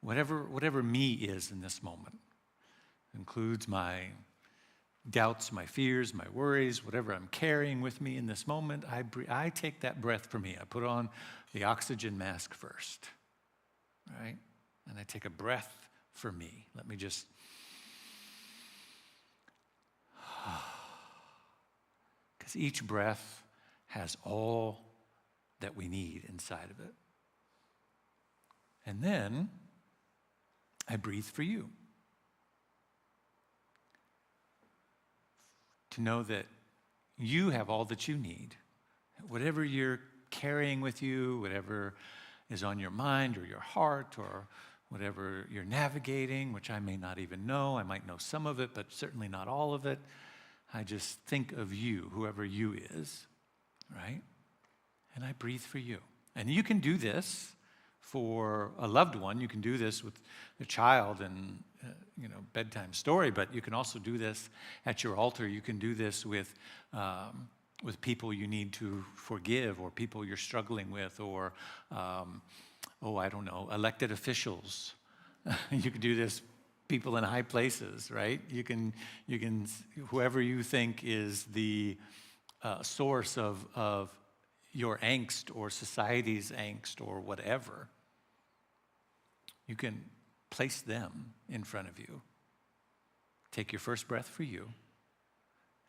whatever me is in this moment. It includes my doubts, my fears, my worries, whatever I'm carrying with me in this moment, I take that breath for me. I put on the oxygen mask first, right? And I take a breath for me. Let me just, because each breath has all that we need inside of it. And then I breathe for you. To know that you have all that you need. Whatever you're carrying with you, whatever is on your mind or your heart or whatever you're navigating, which I may not even know. I might know some of it, but certainly not all of it. I just think of you, whoever you is, right? And I breathe for you. And you can do this for a loved one. You can do this with a child and bedtime story, but you can also do this at your altar. You can do this with people you need to forgive, or people you're struggling with, or elected officials. You can do this, people in high places, right? You can whoever you think is the source of your angst or society's angst or whatever. You can place them in front of you. Take your first breath for you,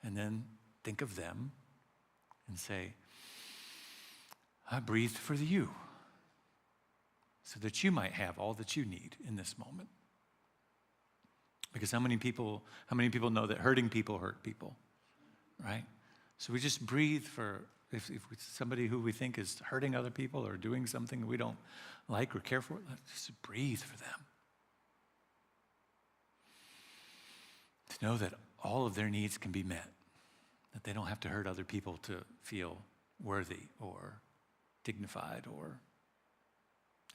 and then think of them and say, I breathe for you, so that you might have all that you need in this moment. Because how many people know that hurting people hurt people, right? So we just breathe for if somebody who we think is hurting other people or doing something we don't like or care for, let's just breathe for them. To know that all of their needs can be met, that they don't have to hurt other people to feel worthy or dignified or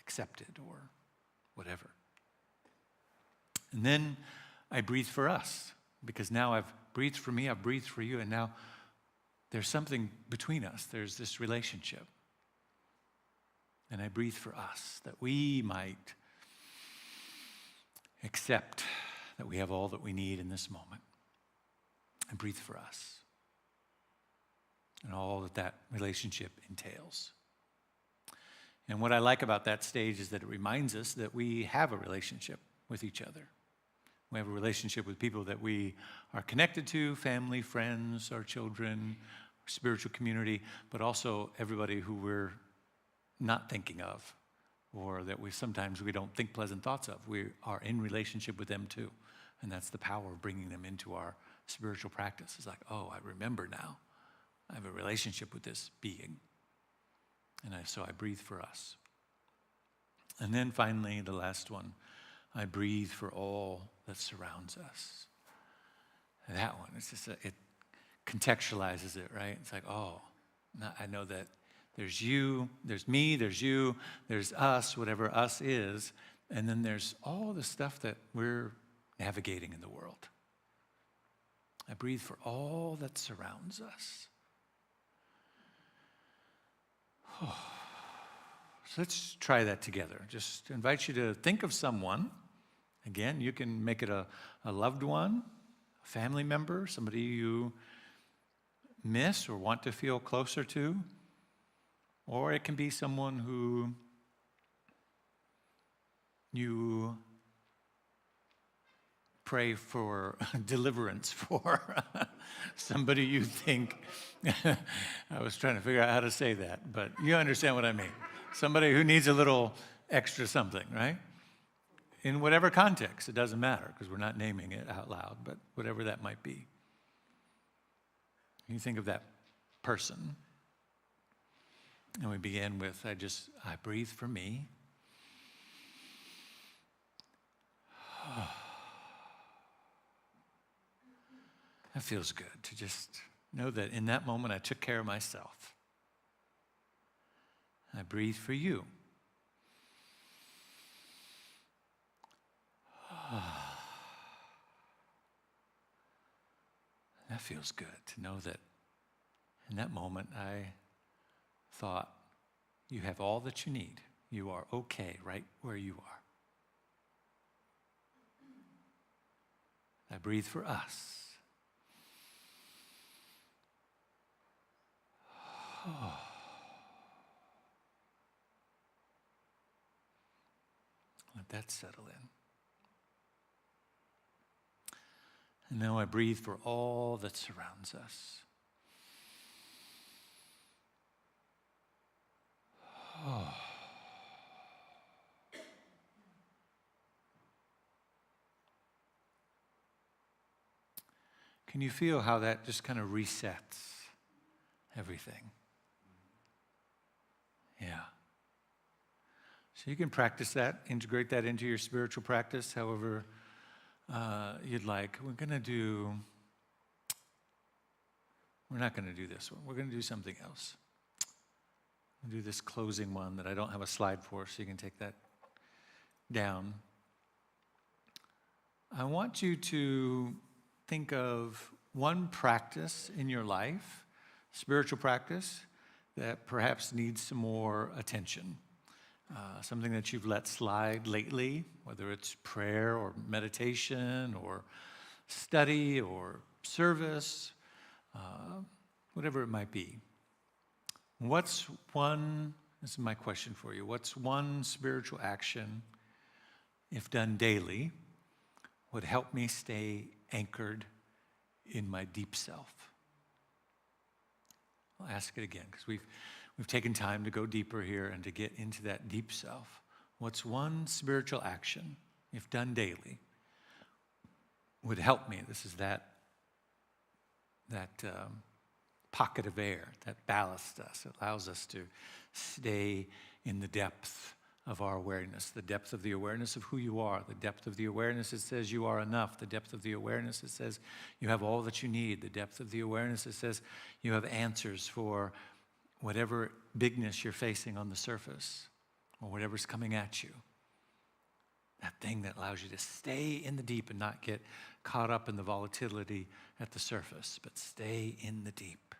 accepted or whatever. And then I breathe for us, because now I've breathed for me, I've breathed for you, and now there's something between us. There's this relationship. And I breathe for us, that we might accept that we have all that we need in this moment. I breathe for us and all that that relationship entails. And what I like about that stage is that it reminds us that we have a relationship with each other. We have a relationship with people that we are connected to, family, friends, our children, our spiritual community, but also everybody who we're not thinking of, or that sometimes we don't think pleasant thoughts of. We are in relationship with them too. And that's the power of bringing them into our spiritual practice. It's like, oh, I remember now. I have a relationship with this being. And so I breathe for us. And then finally, the last one, I breathe for all that surrounds us. That one, it's just, it contextualizes it, right? It's like, oh, I know that there's you, there's me, there's you, there's us, whatever us is, and then there's all the stuff that we're navigating in the world. I breathe for all that surrounds us. Oh. So let's try that together. Just invite you to think of someone. Again, you can make it a loved one, a family member, somebody you miss or want to feel closer to. Or it can be someone who you pray for deliverance for. Somebody you think, I was trying to figure out how to say that, but you understand what I mean. Somebody who needs a little extra something, right? In whatever context, it doesn't matter, because we're not naming it out loud, but whatever that might be. You think of that person. And we begin with, I breathe for me. That feels good to just know that in that moment I took care of myself. I breathe for you. That feels good to know that in that moment I thought, you have all that you need. You are okay right where you are. I breathe for us. Oh. Let that settle in. And now I breathe for all that surrounds us. Oh. Can you feel how that just kind of resets everything? Yeah. So you can practice that, integrate that into your spiritual practice however you'd like. We're not going to do this one. We're going to do something else. We'll do this closing one that I don't have a slide for, so you can take that down. I want you to think of one practice in your life, spiritual practice, that perhaps needs some more attention. Something that you've let slide lately, whether it's prayer or meditation or study or service, whatever it might be. This is my question for you, what's one spiritual action, if done daily, would help me stay anchored in my deep self? I'll ask it again, because we've taken time to go deeper here and to get into that deep self. What's one spiritual action, if done daily, would help me? This is that pocket of air that ballasts us. It allows us to stay in the depth of our awareness, the depth of the awareness of who you are, the depth of the awareness that says you are enough, the depth of the awareness that says you have all that you need, the depth of the awareness that says you have answers for whatever bigness you're facing on the surface or whatever's coming at you. That thing that allows you to stay in the deep and not get caught up in the volatility at the surface, but stay in the deep.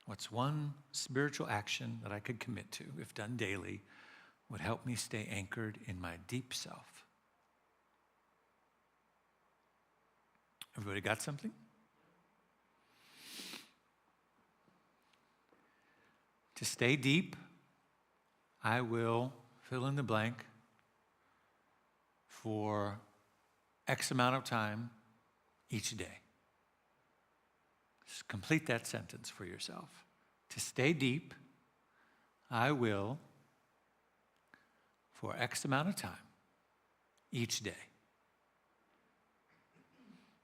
What's one spiritual action that I could commit to, if done daily, would help me stay anchored in my deep self? Everybody got something? To stay deep, I will fill in the blank for X amount of time each day. Just complete that sentence for yourself. To stay deep, I will, for X amount of time each day.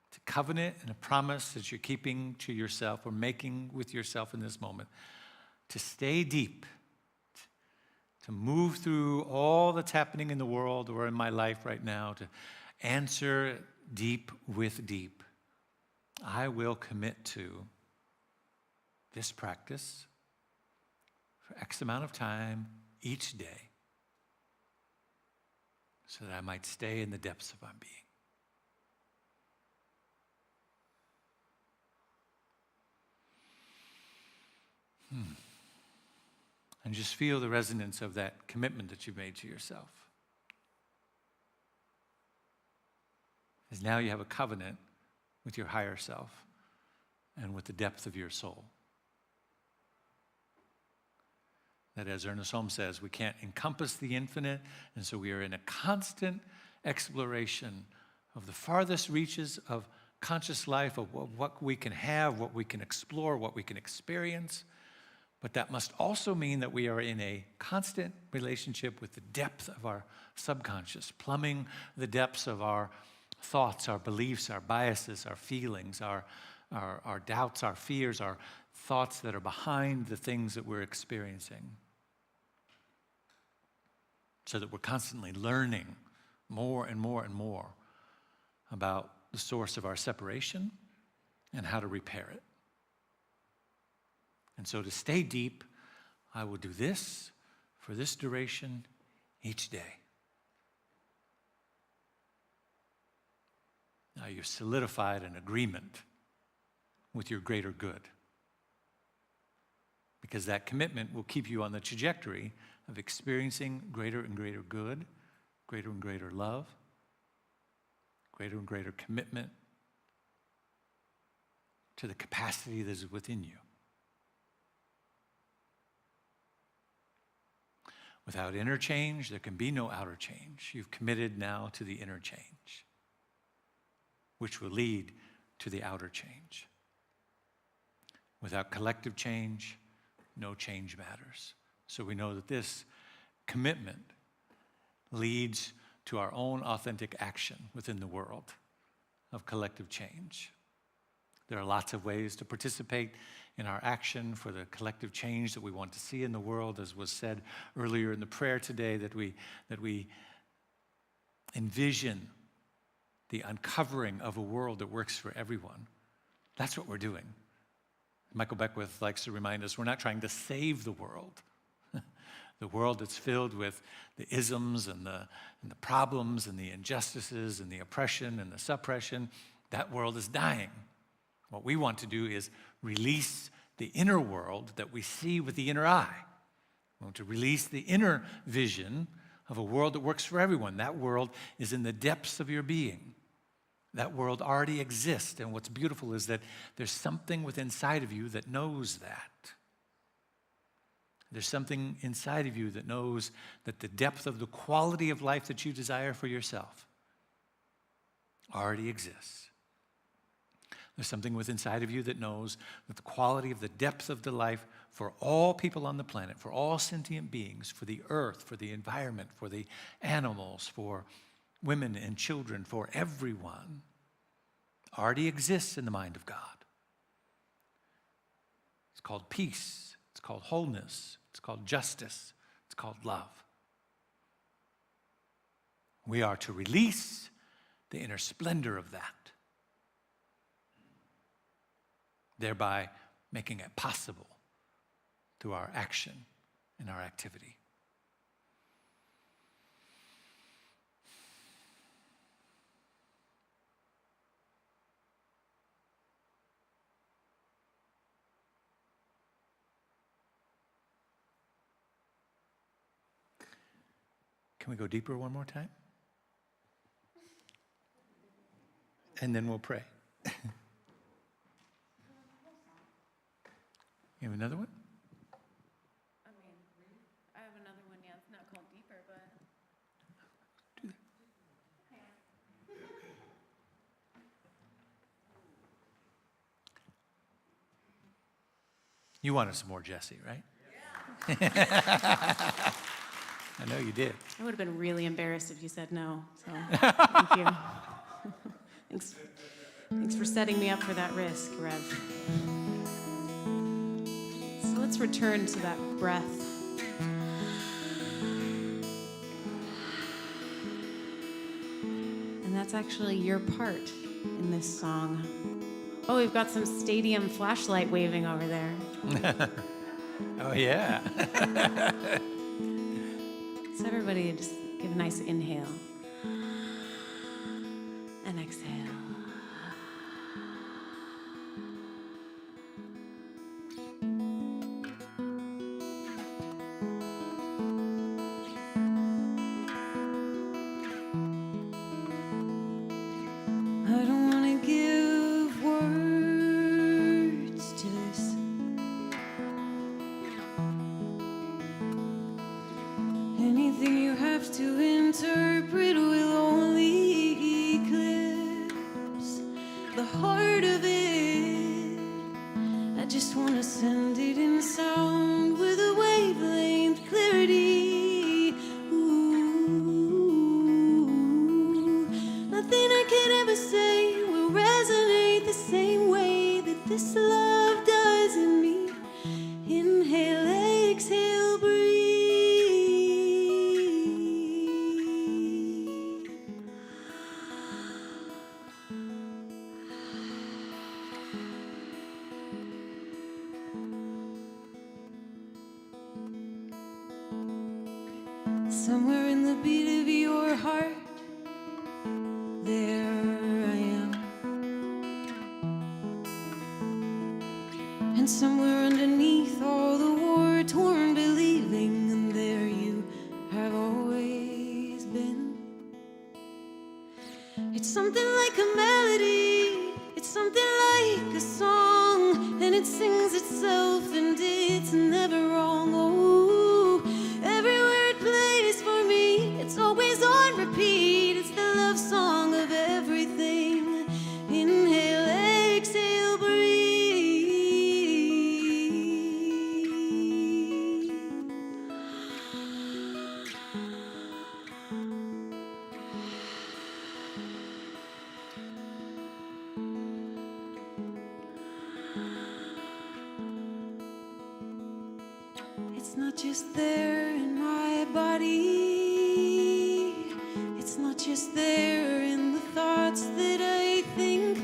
It's a covenant and a promise that you're keeping to yourself or making with yourself in this moment. To stay deep, to move through all that's happening in the world or in my life right now, to answer deep with deep. I will commit to this practice for X amount of time each day so that I might stay in the depths of my being. And just feel the resonance of that commitment that you've made to yourself. Because now you have a covenant with your higher self and with the depth of your soul. That, as Ernest Holmes says, we can't encompass the infinite, and so we are in a constant exploration of the farthest reaches of conscious life, of what we can have, what we can explore, what we can experience. But that must also mean that we are in a constant relationship with the depth of our subconscious, plumbing the depths of our thoughts, our beliefs, our biases, our feelings, our doubts, our fears, our thoughts that are behind the things that we're experiencing. So that we're constantly learning more and more and more about the source of our separation and how to repair it. And so to stay deep, I will do this for this duration each day. Now you've solidified an agreement with your greater good. Because that commitment will keep you on the trajectory of experiencing greater and greater good, greater and greater love, greater and greater commitment to the capacity that is within you. Without inner change, there can be no outer change. You've committed now to the inner change, which will lead to the outer change. Without collective change, no change matters. So we know that this commitment leads to our own authentic action within the world of collective change. There are lots of ways to participate in our action for the collective change that we want to see in the world, as was said earlier in the prayer today, that we envision the uncovering of a world that works for everyone. That's what we're doing. Michael Beckwith likes to remind us we're not trying to save the world. The world that's filled with the isms and the problems and the injustices and the oppression and the suppression, that world is dying. What we want to do is release the inner world that we see with the inner eye. We want to release the inner vision of a world that works for everyone. That world is in the depths of your being. That world already exists, and what's beautiful is that there's something within inside of you that knows that. There's something inside of you that knows that the depth of the quality of life that you desire for yourself already exists. There's something within inside of you that knows that the quality of the depth of the life for all people on the planet, for all sentient beings, for the earth, for the environment, for the animals, for women and children, for everyone, already exists in the mind of God. It's called peace. It's called wholeness. It's called justice. It's called love. We are to release the inner splendor of that, thereby making it possible through our action and our activity. Can we go deeper one more time? And then we'll pray. You have another one? I mean, I have another one, yeah. It's not called Deeper, but... You wanted some more Jesse, right? Yeah. I know you did. I would have been really embarrassed if you said no, so thank you. Thanks for setting me up for that risk, Rev. So let's return to that breath. And that's actually your part in this song. Oh, we've got some stadium flashlight waving over there. Oh, yeah. So everybody just give a nice inhale and exhale. I don't want to give words to this. Anything you have to interpret will only eclipse the heart of it. I just want to send it in sound with a wavelength clarity. Ooh, nothing I could ever say will resonate the same way that this love does in me. Inhale, exhale, breathe. Somewhere in the beat of your heart, there I am. And somewhere underneath all the war-torn believing, and there you have always been. It's something like a melody, it's something like a song, and it sings itself and it's never wrong. Oh, everywhere it plays for me, it's always on repeat. It's the love song of everything. Inhale, exhale, breathe. It's not just there in my body. It's not just there in the thoughts that I think.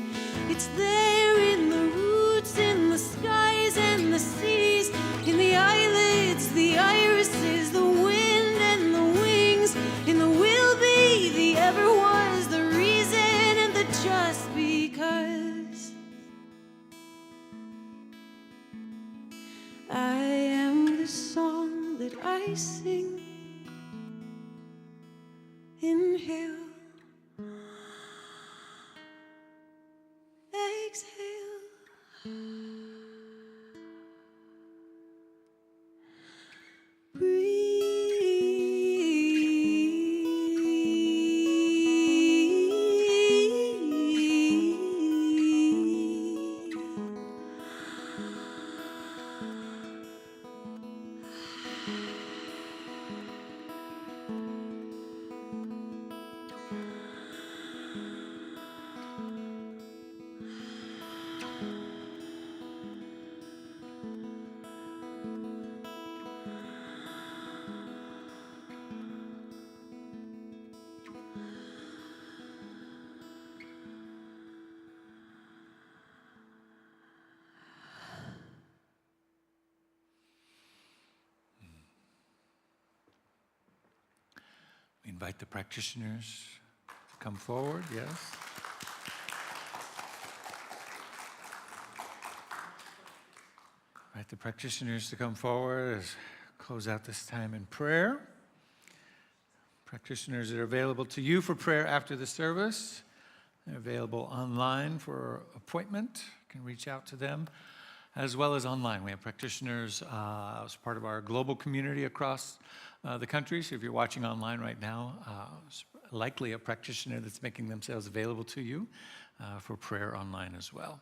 It's there in the roots, in the skies and the seas, in the eyelids, the irises, the wind and the wings, in the will be, the ever was, the reason and the just because. I am the song that I sing. Inhale, exhale, breathe. invite the practitioners to come forward, yes. Invite the practitioners to come forward as close out this time in prayer. Practitioners are available to you for prayer after the service. They're available online for appointment. You can reach out to them, as well as online. We have practitioners as part of our global community across the country. So if you're watching online right now, it's likely a practitioner that's making themselves available to you for prayer online as well.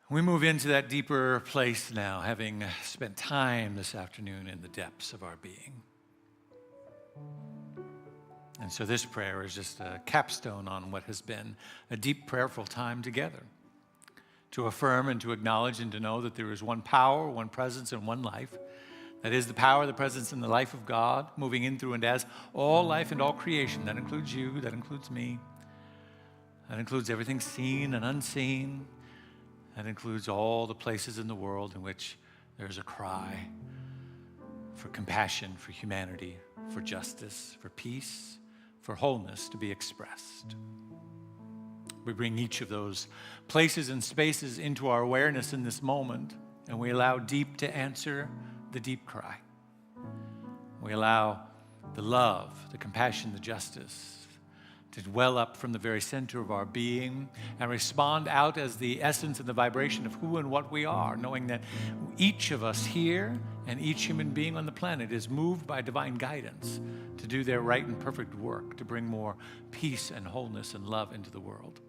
We move into that deeper place now, having spent time this afternoon in the depths of our being. And so this prayer is just a capstone on what has been a deep prayerful time together, to affirm and to acknowledge and to know that there is one power, one presence, and one life. That is the power, the presence, and the life of God, moving in, through, and as all life and all creation. That includes you, that includes me. That includes everything seen and unseen. That includes all the places in the world in which there's a cry for compassion, for humanity, for justice, for peace, for wholeness to be expressed. We bring each of those places and spaces into our awareness in this moment, and we allow deep to answer the deep cry. We allow the love, the compassion, the justice to well up from the very center of our being and respond out as the essence and the vibration of who and what we are, knowing that each of us here and each human being on the planet is moved by divine guidance to do their right and perfect work, to bring more peace and wholeness and love into the world.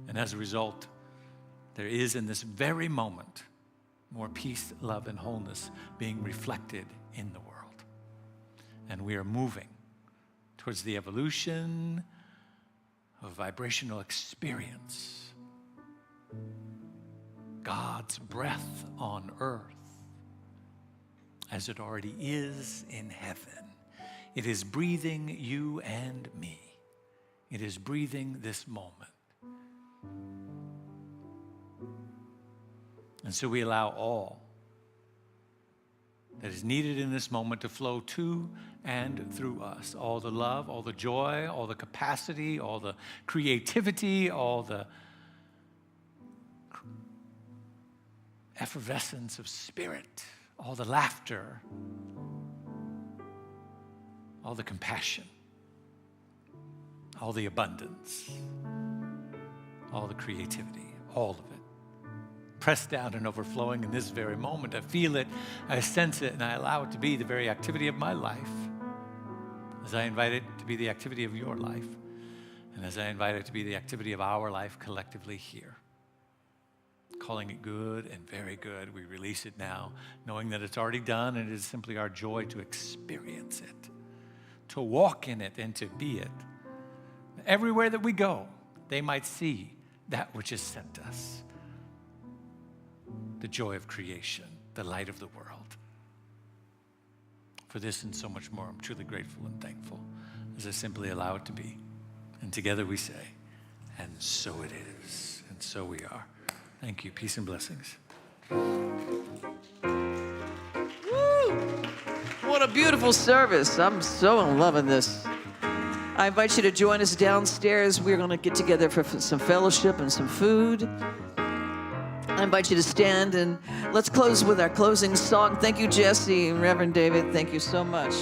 And as a result, there is in this very moment more peace, love, and wholeness being reflected in the world. And we are moving towards the evolution of vibrational experience, God's breath on earth as it already is in heaven. It is breathing you and me. It is breathing this moment. And so we allow all that is needed in this moment to flow to and through us. All the love, all the joy, all the capacity, all the creativity, all the effervescence of spirit, all the laughter, all the compassion, all the abundance, all the creativity, all of it. Pressed down and overflowing in this very moment. I feel it, I sense it, and I allow it to be the very activity of my life, as I invite it to be the activity of your life, and as I invite it to be the activity of our life collectively here. Calling it good and very good, we release it now, knowing that it's already done, and it is simply our joy to experience it, to walk in it and to be it. Everywhere that we go, they might see that which is sent us. The joy of creation, the light of the world. For this and so much more, I'm truly grateful and thankful as I simply allow it to be. And together we say, and so it is, and so we are. Thank you. Peace and blessings. Woo! What a beautiful service. I'm so in love with this. I invite you to join us downstairs. We're going to get together for some fellowship and some food. I invite you to stand, and let's close with our closing song. Thank you, Jesse and Reverend David. Thank you so much.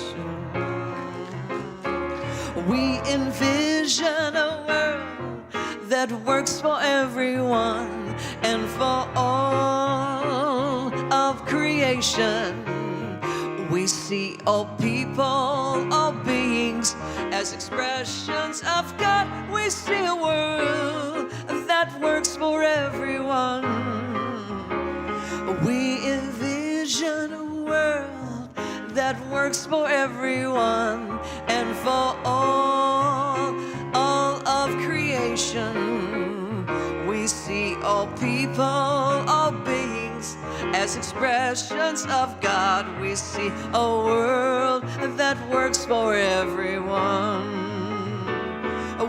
We envision a world that works for everyone and for all of creation. We see all people, all beings as expressions of God. We see a world that works for everyone. We envision a world that works for everyone and for all of creation. We see all people, all beings as expressions of God. We see a world that works for everyone.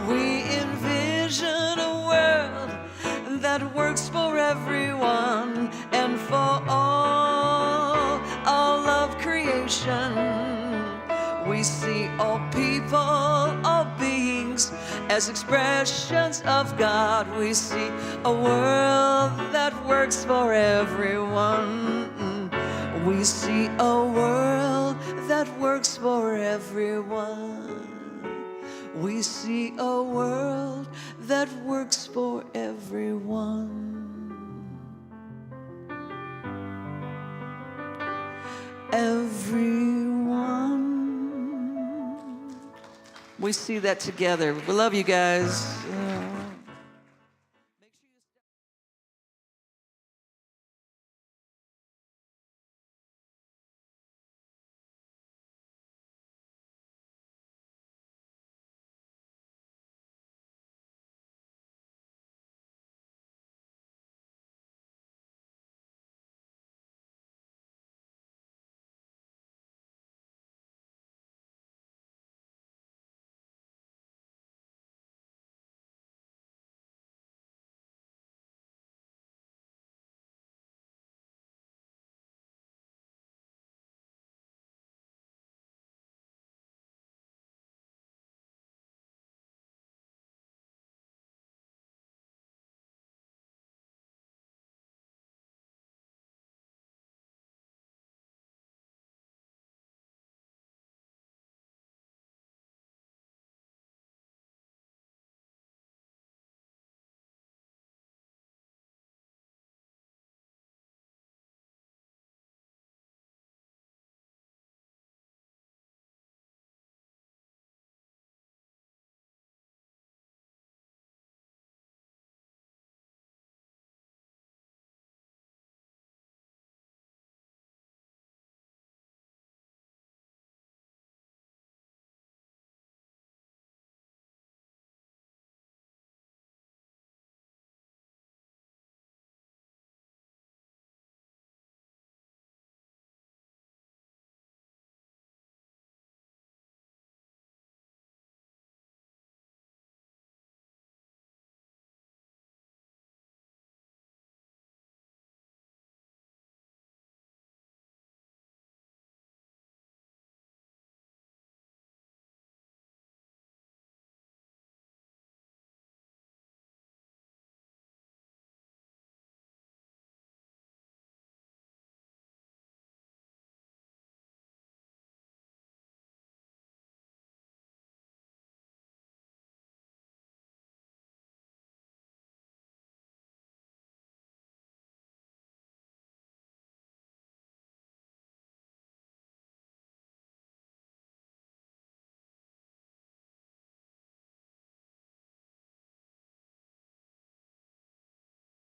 We envision a world that works for everyone and for all of creation. We see all people, all beings as expressions of God. We see a world that works for everyone. We see a world that works for everyone. We see a world that works for everyone. Everyone. We see that together. We love you guys.